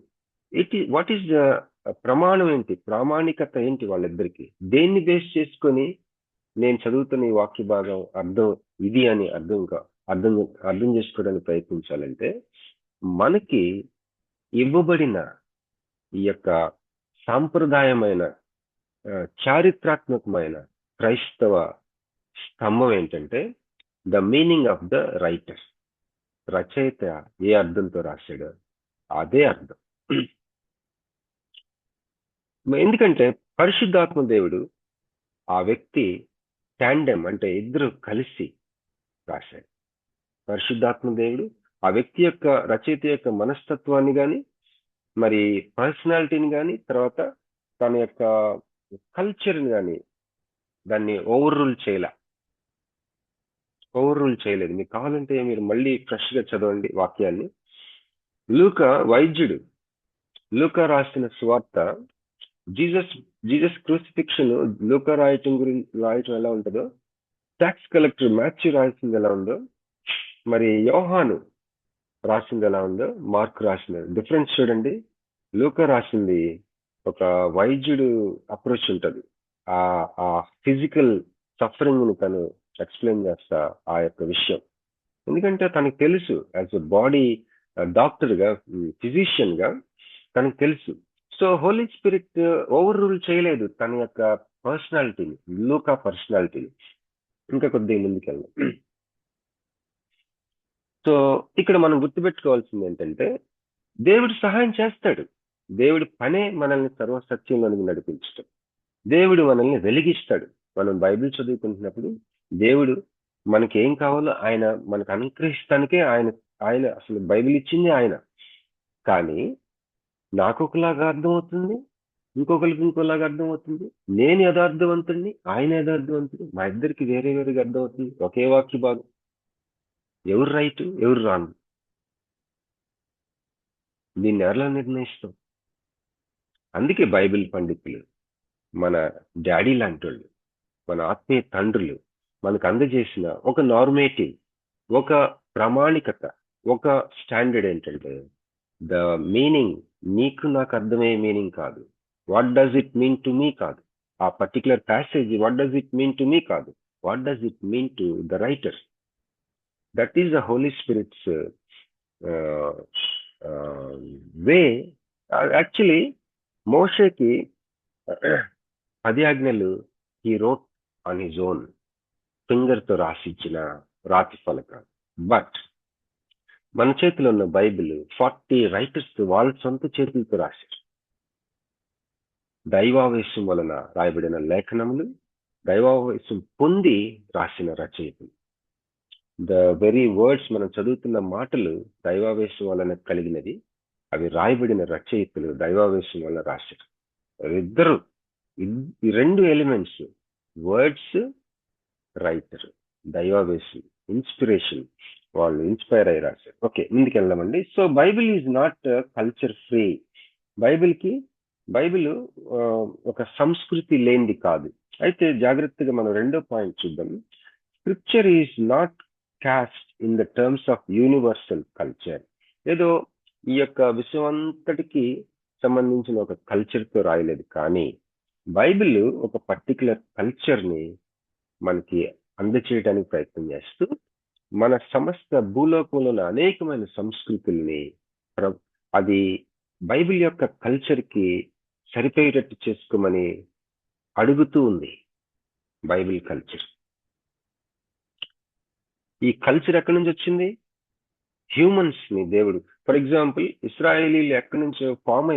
వాట్ ఈస్ ద ప్రమాణం ఏంటి, ప్రామాణికత ఏంటి వాళ్ళిద్దరికి? దేన్ని బేస్ చేసుకొని నేను చదువుతున్న ఈ వాక్య భాగం అర్థం ఇది అని అర్థం చేసుకోవడానికి ప్రయత్నించాలంటే మనకి ఇవ్వబడిన ఈ యొక్క సాంప్రదాయమైన చారిత్రాత్మకమైన క్రైస్తవ స్తంభం ఏంటంటే the meaning of the writer. రచయిత ఏ అర్థంతో రాశాడో అదే అర్థం. ఎందుకంటే పరిశుద్ధాత్మ దేవుడు ఆ వ్యక్తి టాండెమ్ అంటే ఇద్దరు కలిసి రాశాడు. పరిశుద్ధాత్మ దేవుడు ఆ వ్యక్తి యొక్క రచయిత యొక్క మనస్తత్వాన్ని కానీ మరి పర్సనాలిటీని కానీ తర్వాత తన యొక్క కల్చర్ని కానీ దాన్ని ఓవర్ రూల్ చేయలేదు. మీకు కావాలంటే మీరు మళ్ళీ ఫ్రెష్ గా చదవండి వాక్యాన్ని. వైద్యుడు లూకా రాసిన సువార్త జీసస్ క్రూసిఫిక్షన్ లూకా రాయటం ఎలా ఉంటుందో, ట్యాక్స్ కలెక్టర్ మాథ్యూ రాసింది ఎలా ఉందో, మరి యోహాను రాసింది ఎలా ఉందో, మార్క్ రాసింది డిఫరెన్స్ చూడండి. లూకా రాసింది ఒక వైద్యుడు అప్రోచ్ ఉంటుంది. ఆ ఫిజికల్ సఫరింగ్ ని తను ఎక్స్ప్లెయిన్ చేస్తా ఆ యొక్క విషయం. ఎందుకంటే తనకు తెలుసు యాజ్ ఎ బాడీ డాక్టర్ గా ఫిజిషియన్ గా తనకు తెలుసు. So Holy Spirit overrule చేయలేదు తన యొక్క పర్సనాలిటీని, లూకా పర్సనాలిటీని. ఇంకా కొద్దిగా ముందుకెళ్దాం. సో ఇక్కడ మనం గుర్తుపెట్టుకోవాల్సింది ఏంటంటే దేవుడు సహాయం చేస్తాడు. దేవుడి పనే మనల్ని సర్వసత్యంలోనికి నడిపించడం. దేవుడు మనల్ని వెలిగిస్తాడు. మనం బైబిల్ చదువుకుంటున్నప్పుడు దేవుడు మనకి ఏం కావాలో ఆయన మనకు అనుగ్రహిస్తానికే ఆయన అసలు బైబిల్ ఇచ్చింది ఆయన. కానీ నాకు ఒకలాగా అర్థమవుతుంది, ఇంకొకరికి ఇంకోలాగా అర్థమవుతుంది. నేను యథార్థవంతుడిని, ఆయన యథార్థవంతుడు. మా ఇద్దరికి వేరే వేరేగా అర్థమవుతుంది. ఒకే వాక్య భాగం. ఎవరు రైట్, ఎవరు రాంగ్, దీన్ని ఎలా నిర్ణయిస్తాం? అందుకే బైబిల్ పండితులు మన డాడీ లాంటి వాళ్ళు, మన ఆత్మీయ తండ్రులు మనకు అందజేసిన ఒక నార్మేటివ్, ఒక ప్రామాణికత, ఒక స్టాండర్డ్ ఏంటంటే ద మీనింగ్ నీకు నాకు అర్థమయ్యే మీనింగ్ కాదు, what does it mean to me కాదు, ఆ particular passage what does it mean to me కాదు, what does it mean to the writer. That is the Holy Spirit's way. Actually మోషేకి 10 ఆజ్ఞలు he wrote on his own, finger తో రాసిచ్చిన రాతి ఫలక. But మన చేతిలో ఉన్న బైబిల్ 40 రైటర్స్ వాళ్ళ సొంత చేతులతో రాశారు. దైవావేశం వలన రాయబడిన లేఖనములు, దైవావేశం పొంది రాసిన రచయితలు. ద వెరీ వర్డ్స్ మనం చదువుతున్న మాటలు దైవావేశం వలన కలిగినది. అవి రాయబడిన రచయితలు దైవావేశం వలన రాశారు. ఇద్దరు, ఈ రెండు ఎలిమెంట్స్, వర్డ్స్, రైటర్, దైవావేశం, ఇన్స్పిరేషన్, వాళ్ళు ఇన్స్పైర్ అయ్యి రాశారు. ఓకే, ముందుకు వెళ్దామండి. So Bible is not culture free. Bible ఒక సంస్కృతి లేనిది కాదు. అయితే జాగ్రత్తగా మనం రెండో పాయింట్ చూద్దాం. Scripture is not cost in the terms of universal culture. ఏదో ఈ యొక్క విశ్వం అంతటికి సంబంధించిన ఒక కల్చర్ తో రాయలేదు, కానీ బైబిల్ ఒక పర్టికులర్ కల్చర్ ని మనకి అందచేయడానికి ప్రయత్నం చేస్తూ మన సమస్త భూలోకంలో ఉన్న అనేకమైన సంస్కృతుల్ని అది బైబిల్ యొక్క కల్చర్ కి సరిపోయేటట్టు చేసుకోమని అడుగుతూ ఉంది. బైబిల్ కల్చర్, ఈ కల్చర్ ఎక్కడి నుంచి వచ్చింది? హ్యూమన్స్ ని దేవుడు, ఫర్ ఎగ్జాంపుల్ ఇస్రాయేలీలు ఎక్కడి నుంచో ఫామ్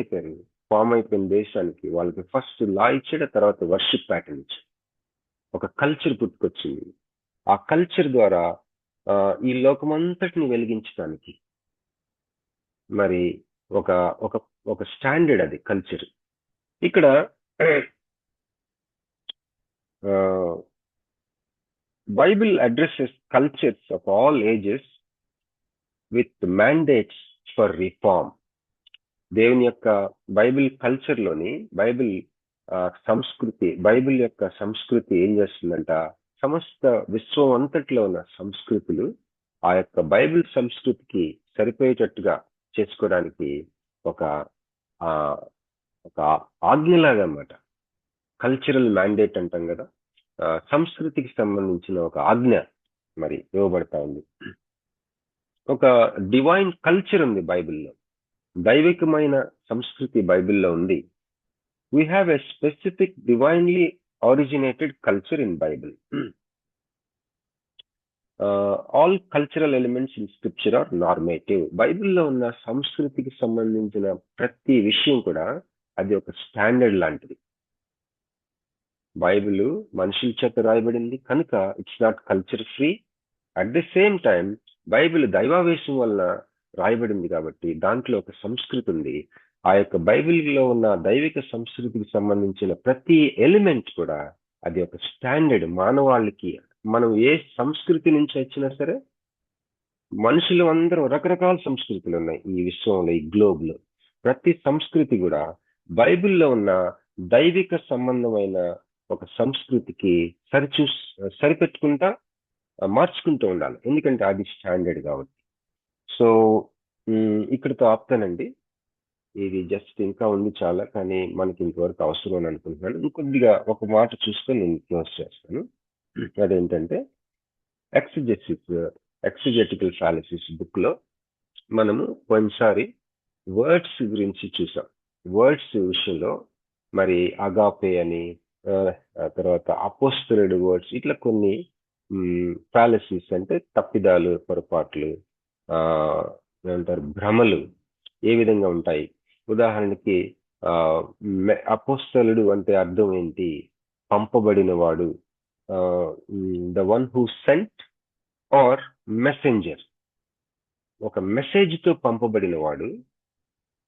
అయిపోయిన దేశానికి వాళ్ళకి ఫస్ట్ లా ఇచ్చాడు, తర్వాత వర్షిప్ ప్యాటర్న్ ఇచ్చాడు. ఒక కల్చర్ పుట్టుకొచ్చింది. ఆ కల్చర్ ద్వారా ఈ లోకమంతటిని వెలిగించడానికి మరి ఒక ఒక ఒక స్టాండర్డ్ అది కల్చర్. ఇక్కడ Bible addresses cultures of all ages with mandates for reform. దేవుని యొక్క బైబిల్ కల్చర్ లోని బైబిల్ యొక్క సంస్కృతి ఏం చేస్తుందంట, సమస్త విశ్వం అంతట్లో ఉన్న సంస్కృతులు ఆ యొక్క బైబిల్ సంస్కృతికి సరిపోయేటట్టుగా చేసుకోవడానికి ఒక ఆజ్ఞలాగా అన్నమాట. కల్చరల్ మ్యాండేట్ అంటాం కదా, సంస్కృతికి సంబంధించిన ఒక ఆజ్ఞ మరి ఇవ్వబడతా ఉంది. ఒక డివైన్ కల్చర్ ఉంది బైబిల్లో, దైవికమైన సంస్కృతి బైబిల్లో ఉంది. we have a specific divinely originated culture in Bible. All cultural elements in scripture are normative. బైబిల్లో ఉన్న సంస్కృతికి సంబంధించిన ప్రతి విషయం కూడా అది ఒక స్టాండర్డ్ లాంటిది. బైబిల్ మనుషుల చేత రాయబడింది కనుక it's not culture free. At the same time Bible దైవావేశం వలన రాయబడింది కాబట్టి దాంట్లో ఒక సంస్కృతి ఉంది. ఆ యొక్క బైబిల్లో ఉన్న దైవిక సంస్కృతికి సంబంధించిన ప్రతి ఎలిమెంట్ కూడా అది ఒక స్టాండర్డ్. మానవాళికి మనం ఏ సంస్కృతి నుంచి వచ్చినా సరే, మనుషులు అందరూ రకరకాల సంస్కృతులు ఉన్నాయి ఈ విశ్వంలో, ఈ గ్లోబ్ లో. ప్రతి సంస్కృతి కూడా బైబిల్లో ఉన్న దైవిక సంబంధమైన ఒక సంస్కృతికి సరిపెట్టుకుంటా మార్చుకుంటూ ఉండాలి, ఎందుకంటే అది స్టాండర్డ్ కాబట్టి. సో ఇక్కడితో ఆపుతానండి. ఇది జస్ట్ ఇంకా ఉంది చాలా, కానీ మనకి ఇంతవరకు అవసరం అని అనుకుంటున్నాను. ఇంకొద్దిగా ఒక మాట చూసుకొని నేను క్లోజ్ చేస్తాను. అదేంటంటే ఎక్సిజెటికల్ ఫాలసిస్ బుక్ లో మనము కొన్నిసారి వర్డ్స్ గురించి చూసాం. వర్డ్స్ విషయంలో మరి అగాపే అని, తర్వాత అపోస్తలుడు వర్డ్స్, ఇట్లా కొన్ని ఫాలసిస్ అంటే తప్పిదాలు, పొరపాట్లు, ఏమంటారు భ్రమలు ఏ విధంగా ఉంటాయి. ఉదాహరణకి అపోస్తలుడు అంటే అర్థం ఏంటి? పంపబడిన వాడు, the one who sent or messenger. ఒక మెసేజ్ తో పంపబడిన వాడు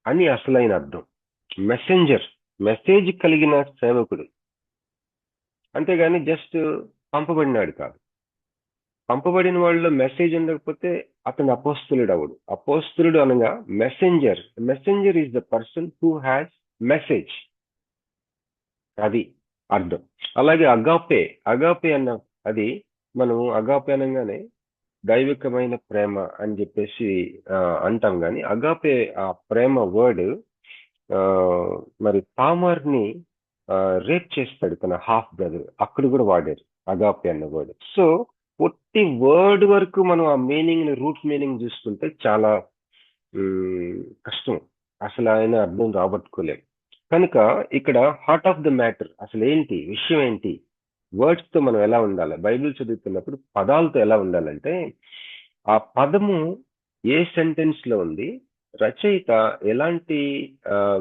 అని అసలైన అర్థం. మెసెంజర్ మెసేజ్ కలిగిన సేవకుడు, అంతేగాని జస్ట్ పంపబడినాడు కాదు. పంపబడిన వాళ్ళలో మెసేజ్ ఉండకపోతే అతను అపోస్తలుడు అవడు. అపోస్తలుడు అనగా messenger. Messenger is the person who has message, అది అర్థం. అలాగే అగాపే, అగాపే అన్న అది మనం అగాపే అనగానే దైవికమైన ప్రేమ అని చెప్పేసి అంటాం, కానీ అగాపే ఆ ప్రేమ వర్డ్ మరి తామార్ని రేప్ చేస్తాడు తన హాఫ్ బ్రదర్, అక్కడ కూడా వాడారు అగాపే అన్న వర్డ్. సో పొట్టి వర్డ్ వరకు మనం ఆ మీనింగ్ ని, రూట్ మీనింగ్ చూసుకుంటే చాలా కష్టం, అసలు ఆయన అర్థం రాబట్టుకోలేం. కనుక ఇక్కడ హార్ట్ ఆఫ్ ద మ్యాటర్ అసలు ఏంటి, విషయం ఏంటి, వర్డ్స్ తో మనం ఎలా ఉండాలి, బైబిల్ చదువుతున్నప్పుడు పదాలతో ఎలా ఉండాలంటే, ఆ పదము ఏ సెంటెన్స్ లో ఉంది, రచయిత ఎలాంటి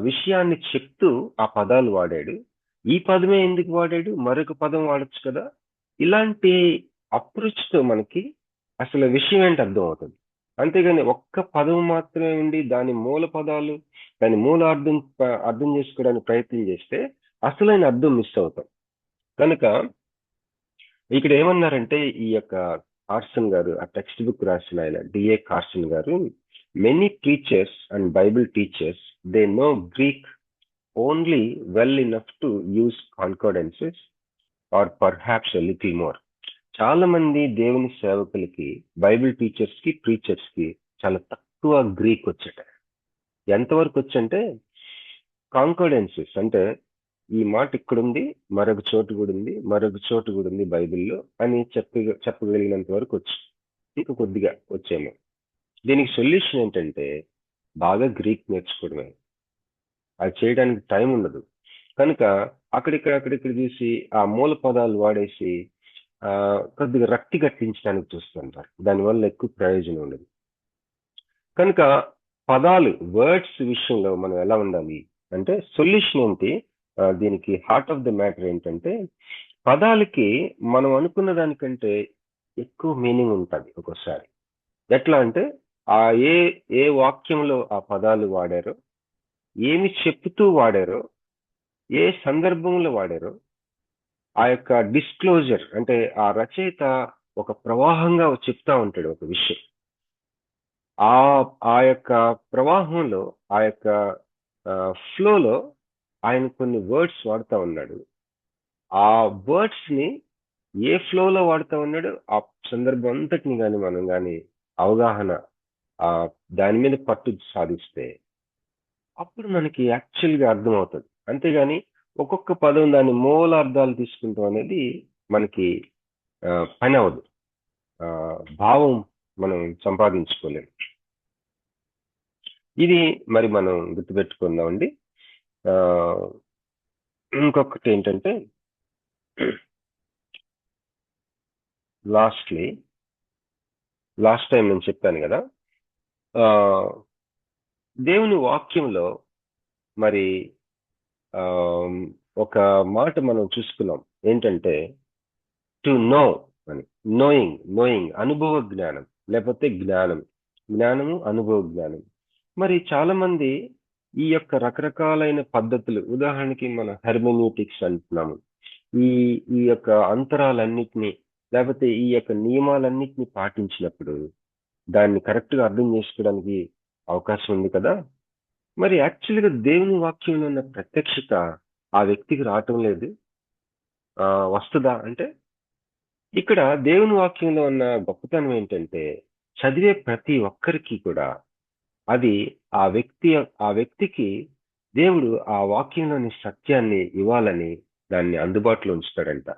విషయాన్ని చెప్తూ ఆ పదాలు వాడాడు, ఈ పదమే ఎందుకు వాడాడు, మరొక పదం వాడచ్చు కదా, ఇలాంటి అప్రోచ్ తో మనకి అసలు విషయం ఏంటి అర్థం అవుతుంది. అంతేగాని ఒక్క పదం మాత్రమే ఉండి దాని మూల పదాలు, దాని మూల అర్థం చేసుకోవడానికి ప్రయత్నం చేస్తే అసలైన అర్థం మిస్ అవుతాం. కనుక ఇక్కడ ఏమన్నారంటే ఈ యొక్క కార్సన్ గారు, ఆ టెక్స్ట్ బుక్ రాసిన ఆయన డిఏ కార్సన్ గారు, many teachers and Bible teachers they know Greek only well enough to use concordances or perhaps a little more. చాలా మంది దేవుని సేవకులకి, బైబిల్ టీచర్స్ కి, ప్రీచర్స్ కి చాలా తక్కువ గ్రీక్ వచ్చట. ఎంతవరకు వచ్చంటే కాన్కార్డెన్సెస్ అంటే ఈ మాట ఇక్కడుంది, మరొక చోటు కూడా ఉంది, మరొక చోటు కూడా ఉంది బైబిల్లో అని చెప్పగలిగినంత వరకు వచ్చు, ఇంకా కొద్దిగా వచ్చేమో. దీనికి సొల్యూషన్ ఏంటంటే బాగా గ్రీక్ నేర్చుకోవడమే. అది చేయడానికి టైం ఉండదు కనుక అక్కడిక్కడ చూసి ఆ మూల పదాలు వాడేసి కొద్దిగా రక్తి కట్టించడానికి చూస్తుంటారు. దానివల్ల ఎక్కువ ప్రయోజనం ఉండదు. కనుక పదాలు, వర్డ్స్ విషయంలో మనం ఎలా ఉండాలి అంటే సొల్యూషన్ ఏంటి, దీనికి హార్ట్ ఆఫ్ ద మ్యాటర్ ఏంటంటే, పదాలకి మనం అనుకున్న దానికంటే ఎక్కువ మీనింగ్ ఉంటుంది ఒక్కోసారి. ఎట్లా అంటే ఆ ఏ వాక్యంలో ఆ పదాలు వాడారో, ఏమి చెప్తూ వాడారో, ఏ సందర్భంలో వాడారో, ఆ యొక్క డిస్క్లోజర్ అంటే ఆ రచయిత ఒక ప్రవాహంగా చెప్తా ఉంటాడు ఒక విషయం. ఆ యొక్క ప్రవాహంలో, ఆ యొక్క ఫ్లోలో ఆయన కొన్ని వర్డ్స్ వాడుతూ ఉన్నాడు. ఆ వర్డ్స్ ని ఏ ఫ్లోలో వాడుతూ ఉన్నాడు, ఆ సందర్భం అంతటిని కానీ మనం కానీ అవగాహన దాని మీద పట్టు సాధిస్తే అప్పుడు మనకి యాక్చువల్గా అర్థమవుతుంది. అంతేగాని ఒక్కొక్క పదం దాని మూల అర్థాలు తీసుకుంటాం అనేది మనకి పని అవ్వదు, భావం మనం సంపాదించుకోలేము. ఇది మరి మనం గుర్తుపెట్టుకుందామండి. ఇంకొకటి ఏంటంటే లాస్ట్ టైం నేను చెప్పాను కదా, దేవుని వాక్యంలో మరి ఒక మాట మనం చూసుకున్నాం ఏంటంటే టు నో అని. నోయింగ్ అనుభవ జ్ఞానం, లేకపోతే జ్ఞానము అనుభవ జ్ఞానం. మరి చాలా మంది ఈ యొక్క రకరకాలైన పద్ధతులు, ఉదాహరణకి మన హెర్మెన్యూటిక్స్ అంటున్నాము, ఈ యొక్క అంతరాలన్నిటినీ లేకపోతే ఈ యొక్క నియమాలన్నిటినీ పాటించినప్పుడు దాన్ని కరెక్ట్ గా అర్థం చేసుకోవడానికి అవకాశం ఉంది కదా. మరి యాక్చువల్గా దేవుని వాక్యంలో ఉన్న ప్రత్యక్షత ఆ వ్యక్తికి రావటం లేదు. వస్తుందా అంటే, ఇక్కడ దేవుని వాక్యంలో ఉన్న గొప్పతనం ఏంటంటే చదివే ప్రతి ఒక్కరికి కూడా అది ఆ వ్యక్తికి దేవుడు ఆ వాక్యంలోని సత్యాన్ని ఇవ్వాలని దాన్ని అందుబాటులో ఉంచుతాడంట.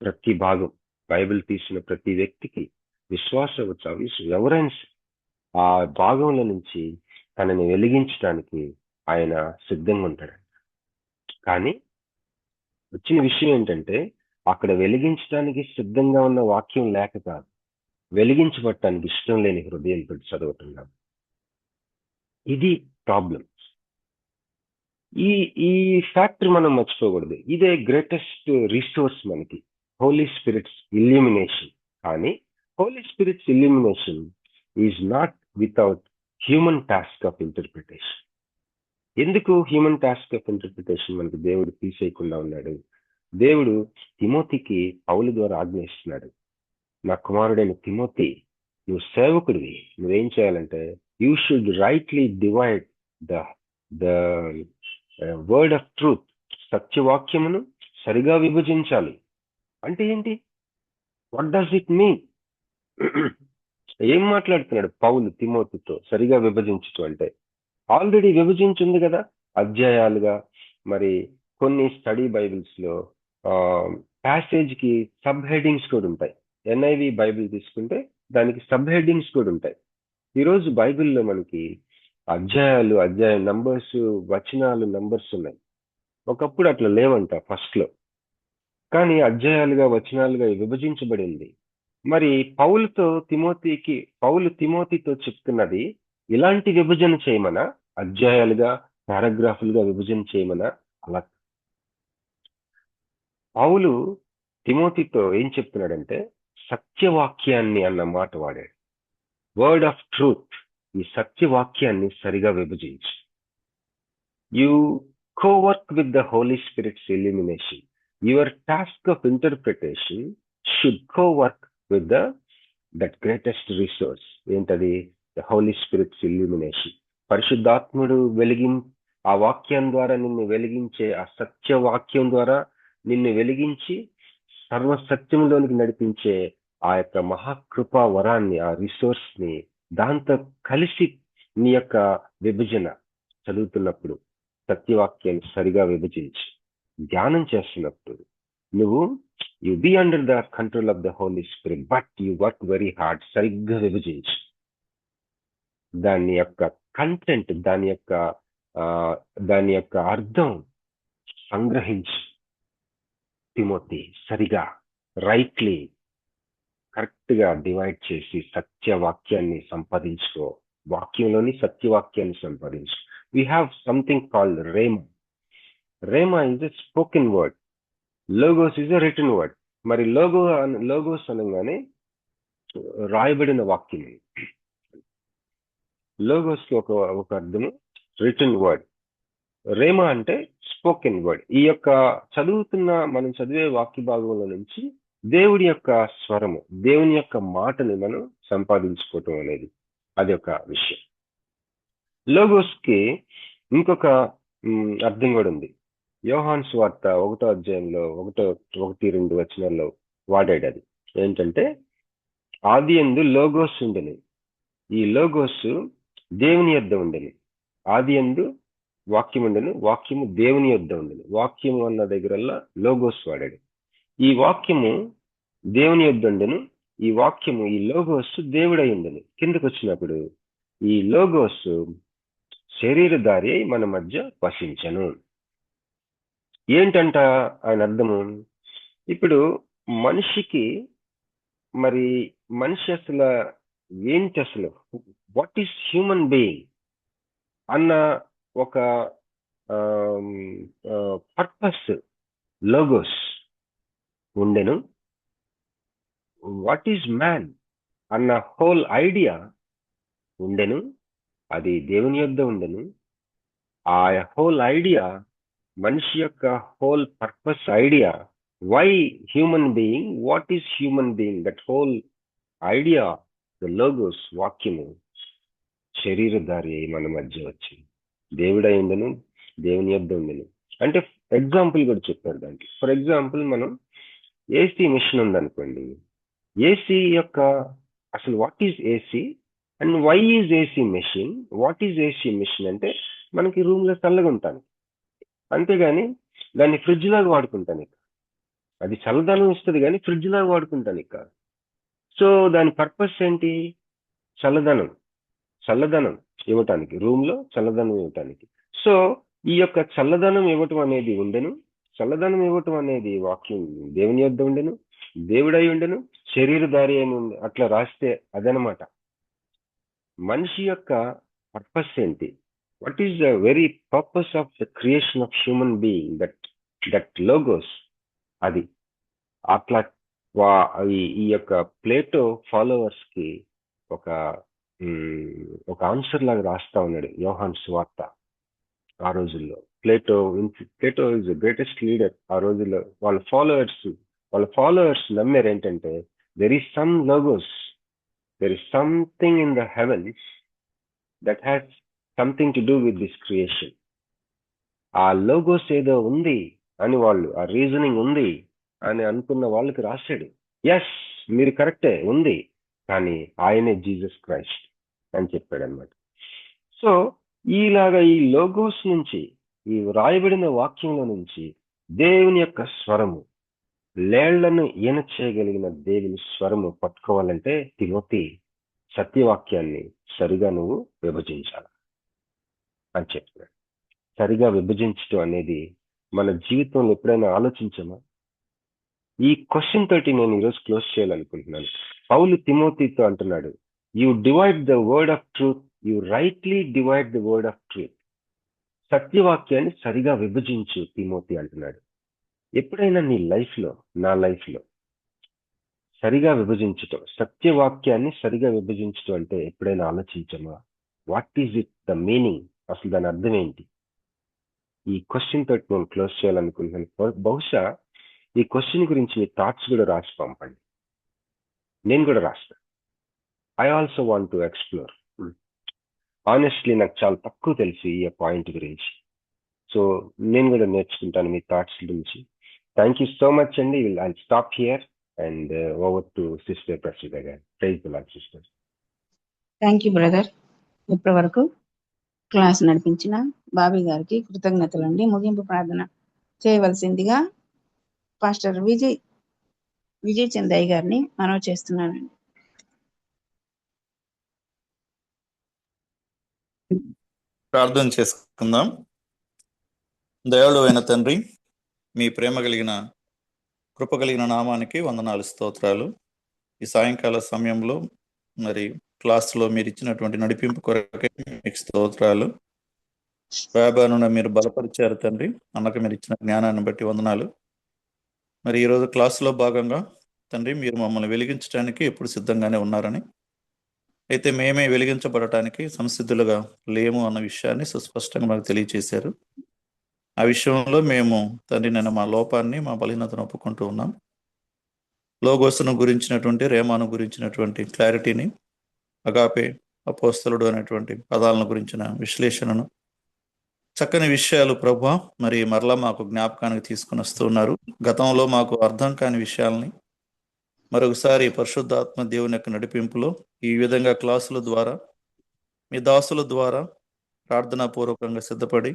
ప్రతి భాగం బైబిల్ తీసిన ప్రతి వ్యక్తికి ఎవరైనా ఆ భాగంలో నుంచి తనని వెలిగించడానికి ఆయన సిద్ధంగా ఉంటాడంట. కానీ వచ్చిన విషయం ఏంటంటే అక్కడ వెలిగించడానికి సిద్ధంగా ఉన్న వాక్యం లేక కాదు, వెలిగించబడటానికి ఇష్టం లేని హృదయంతో చదువుతున్నాం. ఇది ప్రాబ్లం. ఈ ఫ్యాక్టర్ మనం మర్చిపోకూడదు. ఇదే గ్రేటెస్ట్ రిసోర్స్ మనకి, హోలీ స్పిరిట్స్ ఇల్యూమినేషన్. కానీ Holy Spirit's illumination is not without human task of interpretation. ఎందుకు హ్యూమన్ టాస్క్ ఆఫ్ ఇంటర్ప్రిటేషన్ మనకి దేవుడు తీసేయకుండా ఉన్నాడు? దేవుడు తిమోతికి పౌలు ద్వారా ఆజ్ఞయిస్తున్నాడు, నా కుమారుడైన తిమోతి, నువ్వు సేవకుడివి, నువ్వేం చేయాలంటే you should rightly divide the word of truth, సత్యవాక్యమును సరిగా విభజించాలి. అంటే ఏంటి? What does it mean? ఏం మాట్లాడుతున్నాడు పౌలు తిమోతితో? సరిగా విభజించటం అంటే ఆల్రెడీ విభజించింది కదా అధ్యాయాలుగా. మరి కొన్ని స్టడీ బైబిల్స్ లో ప్యాసేజ్ కి సబ్ హెడ్డింగ్స్ కూడా ఉంటాయి. NIV బైబిల్ తీసుకుంటే దానికి సబ్ హెడ్డింగ్స్ కూడా ఉంటాయి. ఈరోజు బైబిల్లో మనకి అధ్యాయ నంబర్స్, వచనాలు నంబర్స్ ఉన్నాయి. ఒకప్పుడు అట్లా లేవంట ఫస్ట్ లో, కానీ అధ్యాయాలుగా వచనాలుగా విభజించబడింది. మరి పౌలు తిమోతితో చెప్తున్నది ఇలాంటి విభజన చేయమనా? అధ్యాయాలుగా పారాగ్రాఫులుగా విభజన చేయమనా? అలా పౌలు తిమోతితో ఏం చెప్తున్నాడంటే సత్యవాక్యాన్ని అన్న మాట వాడాడు. వర్డ్ ఆఫ్ ట్రూత్, ఈ సత్యవాక్యాన్ని సరిగా విభజించు. You cowork with the Holy Spirit's illumination. Your task of interpretation should cowork with that greatest resource. ఏంటది? The Holy Spirit's illumination. పరిశుద్ధాత్ముడు ఆ వాక్యం ద్వారా నిన్ను వెలిగించే, ఆ సత్యవాక్యం ద్వారా నిన్ను వెలిగించి సర్వసత్యంలోనికి నడిపించే ఆ యొక్క మహాకృపా వరాన్ని, ఆ రిసోర్స్ ని దాంతో కలిసి నీ యొక్క విభజన చదువుతున్నప్పుడు సత్యవాక్యాన్ని సరిగా విభజించి ధ్యానం చేస్తున్నప్పుడు నువ్వు you be under the control of the Holy Spirit, but you work very hard. సరిగ్గా విభజించి దాని యొక్క కంటెంట్, దాని యొక్క అర్థం సంగ్రహించి తిమోతి సరిగా రైట్లీ కరెక్ట్ గా డివైడ్ చేసి సత్యవాక్యాన్ని సంపాదించుకో. వాక్యంలోని సత్యవాక్యాన్ని సంపాదించు. We have something called rhema. Rhema is a spoken word, logos is a written word. మరి లోగోస్ అనగానే రాయబడిన వాక్యం. లోగోస్ కి ఒక అర్థము రిటన్ వర్డ్. రేమా అంటే స్పోకెన్ వర్డ్. ఈ యొక్క మనం చదివే వాక్య భాగంలో నుంచి దేవుడి యొక్క స్వరము, దేవుని యొక్క మాటని మనం సంపాదించుకోవటం అనేది అది ఒక విషయం. లోగోస్ కి ఇంకొక అర్థం కూడా ఉంది. యోహాను సువార్త 1వ అధ్యాయంలో 1-2 వచనాల్లో వాడాడు. అది ఏంటంటే ఆదియందు లోగోస్ ఉండెను, ఈ లోగోస్ దేవుని యొద్ద ఉండెను, ఆదియందు వాక్యం ఉండెను, వాక్యము దేవుని యొద్ద ఉండెను. వాక్యము అన్న దగ్గరల్లా లోగోస్ వాడాడు. ఈ వాక్యము దేవుని యొద్ద ఉండెను, ఈ వాక్యము, ఈ లోగోస్ దేవుడై ఉండెను. కిందకు వచ్చినప్పుడు ఈ లోగోస్ శరీరధారి అయి మన మధ్య వసించెను. ఏంటంట ఆయన అర్థము? ఇప్పుడు మనిషికి మరి మనిషి అసలు ఏంటి, అసలు వాట్ ఈస్ హ్యూమన్ బీయింగ్ అన్న ఒక పర్పస్, లోగోస్ ఉండెను. వాట్ ఈజ్ మ్యాన్ అన్న హోల్ ఐడియా ఉండెను. అది దేవుని యొద్ద ఉండెను. ఆ హోల్ ఐడియా, మనిషి యొక్క whole purpose idea, why human being, what is human being, that whole idea, the logos, వాక్యము శరీరధారి అయి మన మధ్య వచ్చింది. దేవుడై ఉండెను, దేవుని యొద్ద ఉండెను. అంటే ఎగ్జాంపుల్ కూడా చెప్పారు దానికి. ఫర్ ఎగ్జాంపుల్, మనం ఏసీ మిషన్ ఉందనుకోండి. ఏసీ యొక్క అసలు what is AC and why is AC machine? What is AC machine అంటే మనకి రూమ్ లో చల్లగా ఉంటాను, అంతేగాని దాన్ని ఫ్రిడ్జ్ లాగా వాడుకుంటాను ఇక. అది చల్లదనం ఇస్తుంది కానీ ఫ్రిడ్జ్ లాగా వాడుకుంటాను ఇక. సో దాని పర్పస్ ఏంటి? చల్లదనం ఇవ్వటానికి, రూమ్ లో చల్లదనం ఇవ్వటానికి. సో ఈ యొక్క చల్లదనం ఇవ్వటం అనేది ఉండెను. చల్లదనం ఇవ్వటం అనేది వాక్యం దేవుని యొద్ద ఉండెను, దేవుడై ఉండెను, శరీరధారి అని ఉంది. అట్లా రాస్తే అదనమాట. మనిషి యొక్క పర్పస్ ఏంటి? What is the very purpose of the creation of human being, that logos. అది అట్లా ఈ యొక్క ప్లేటో ఫాలోవర్స్ కి ఒక ఆన్సర్ లాగా రాస్తా ఉన్నాడు యోహాన్ సువార్త. ఆ రోజుల్లో Plato is the greatest leader. ఆ రోజుల్లో వాళ్ళ ఫాలోవర్స్ నమ్మారు ఏంటంటే, there is some logos, there is something in the heavens that has something to do with this creation. ఆ లోగోస్ ఏదో ఉంది అని వాళ్ళు, ఆ రీజనింగ్ ఉంది అని అనుకున్న వాళ్ళకి రాశాడు. ఎస్, మీరు కరెక్టే, ఉంది, కానీ ఆయనే జీసస్ క్రైస్ట్ అని చెప్పాడు అనమాట. సో ఈలాగా ఈ లోగోస్ నుంచి, ఈ రాయబడిన వాక్యంలో నుంచి దేవుని యొక్క స్వరము, లేళ్లను ఈన చేయగలిగిన దేవుని స్వరము పట్టుకోవాలంటే తిమోతి సత్యవాక్యాన్ని సరిగా నువ్వు విభజించాలి అని చెప్తున్నాడు. సరిగా విభజించడం అనేది మన జీవితంలో ఎప్పుడైనా ఆలోచించమా? ఈ క్వశ్చన్ తోటి నేను ఈరోజు క్లోజ్ చేయాలనుకుంటున్నాను. పౌలు తిమోతితో అంటున్నాడు, you divide the word of truth, you rightly divide the word of truth. సత్యవాక్యాన్ని సరిగా విభజించు తిమోతి అంటున్నాడు. ఎప్పుడైనా నీ లైఫ్లో, నా లైఫ్లో సరిగా విభజించటం, సత్యవాక్యాన్ని సరిగా విభజించటం అంటే ఎప్పుడైనా ఆలోచించమా? What is it, the meaning, అసలు దాని అర్థం ఏంటి? ఈ క్వశ్చన్ తోటి నేను క్లోజ్ చేయాలనుకుంటున్నాను. బహుశా ఈ క్వశ్చన్ గురించి మీ థాట్స్ కూడా రాసి పంపండి, నేను కూడా రాస్తాను. I also want to explore. Honestly నాకు చాలా తక్కువ తెలుసు ఈ పాయింట్ గురించి. సో నేను కూడా నేర్చుకుంటాను మీ థాట్స్ గురించి. థ్యాంక్ యూ సో మచ్ అండి. I stop here and over to sister Praseeda గారు. Praise the lord sister. Thank you brother. ఇప్పటి వరకు క్లాస్ నడిపించిన బాబీ గారికి కృతజ్ఞతలండి. ముగింపు ప్రార్థన చేయవలసిందిగా పాస్టర్ విజయ్ చందయ్య గారిని మనవి చేస్తున్నానండి. ప్రార్థన చేసుకుందాం. దయాళువు అయిన తండ్రి, మీ ప్రేమ కలిగిన, కృప కలిగిన నామానికి వందనాలు, స్తోత్రాలు. ఈ సాయంకాల సమయంలో మరి క్లాస్లో మీరు ఇచ్చినటువంటి నడిపింపు కొరకే మీకు స్తోత్రాలు. వ్యాపారంలో మీరు బలపరిచారు తండ్రి, అన్నకు మీరు ఇచ్చిన జ్ఞానాన్ని బట్టి వందనాలు. మరి ఈరోజు క్లాసులో భాగంగా తండ్రి, మీరు మమ్మల్ని వెలిగించడానికి ఎప్పుడు సిద్ధంగానే ఉన్నారని, అయితే మేమే వెలిగించబడటానికి సంసిద్ధులుగా లేము అన్న విషయాన్ని సుస్పష్టంగా మాకు తెలియచేశారు. ఆ విషయంలో మేము తండ్రి నేను మా లోపాన్ని, మా బలహీనతను ఒప్పుకుంటూ ఉన్నాం. లోగోసును గురించినటువంటి, రేమాను గురించినటువంటి క్లారిటీని, అగాపే, అపోస్తలుడు అనేటువంటి పదాలను గురించిన విశ్లేషణను, చక్కని విషయాలు ప్రభువా మరి మరలా మాకు జ్ఞాపకానికి తీసుకుని వస్తున్నారు. గతంలో మాకు అర్థం కాని విషయాల్ని మరొకసారి పరిశుద్ధాత్మ దేవుని యొక్క నడిపింపులో ఈ విధంగా క్లాసుల ద్వారా, మీ దాసుల ద్వారా ప్రార్థనాపూర్వకంగా సిద్ధపడి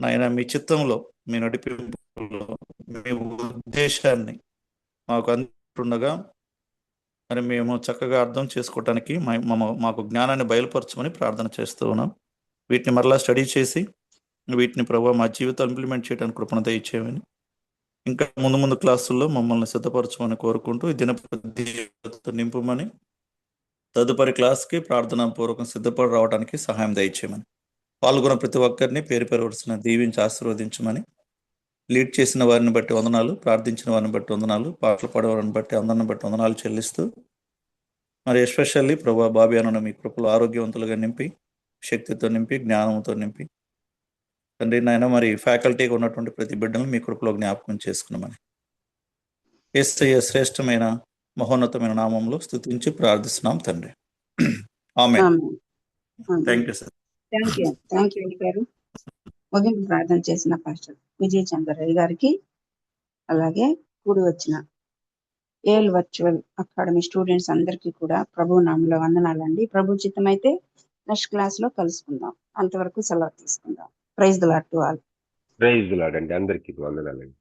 నాయన మీ చిత్తంలో, మీ నడిపింపులో, మీ ఉద్దేశాన్ని మాకు అందుతుండగా మరి మేము చక్కగా అర్థం చేసుకోవటానికి మాకు జ్ఞానాన్ని బయలుపరచమని ప్రార్థన చేస్తూ ఉన్నాం. వీటిని మరలా స్టడీ చేసి వీటిని ప్రభావ మా జీవితాలు ఇంప్లిమెంట్ చేయడానికి కృపణ దయచేయమని, ఇంకా ముందు ముందు క్లాసుల్లో మమ్మల్ని సిద్ధపరచమని కోరుకుంటూ ఈ దినప్రతి నింపుమని, తదుపరి క్లాస్కి ప్రార్థనాపూర్వకం సిద్ధపడి రావడానికి సహాయం దయచేయమని, పాల్గొన్న ప్రతి ఒక్కరిని పేరు పేరు వరుసన దీవించి ఆశీర్వదించమని, లీడ్ చేసిన వారిని బట్టి వందనాలు, ప్రార్థించిన వారిని బట్టి వందనాలు, పాటలు పాడేవారిని బట్టి అందరిని బట్టి వందనాలు చెల్లిస్తూ, మరి ఎస్పెషల్లీ ప్రభా బాబీ అన్న మీ కృపలు ఆరోగ్యవంతులుగా నింపి, శక్తితో నింపి, జ్ఞానంతో నింపి, తండ్రి నాయన మరి ఫ్యాకల్టీగా ఉన్నటువంటి ప్రతి బిడ్డను మీ కృపలో జ్ఞాపకం చేసుకున్నామని యేసయ్య శ్రేష్టమైన మహోన్నతమైన నామంలో స్తుతించి ప్రార్థిస్తున్నాం తండ్రి. Amen. Thank you sir. Thank you గారు. ముగింపు ప్రార్థన చేసిన పాస్టర్ విజయ్ చంద్రయ్య గారికి, అలాగే కూడి వచ్చిన ఏఎల్ వర్చువల్ అకాడమీ స్టూడెంట్స్ అందరికీ కూడా ప్రభు నామంలో వందనాలండి. ప్రభు చిత్తం అయితే నెక్స్ట్ క్లాస్ లో కలుసుకుందాం. అంతవరకు సెలవు తీసుకుందాం. Praise the Lord to all. Praise the Lord అండి, అందరికీ వందనాలండి.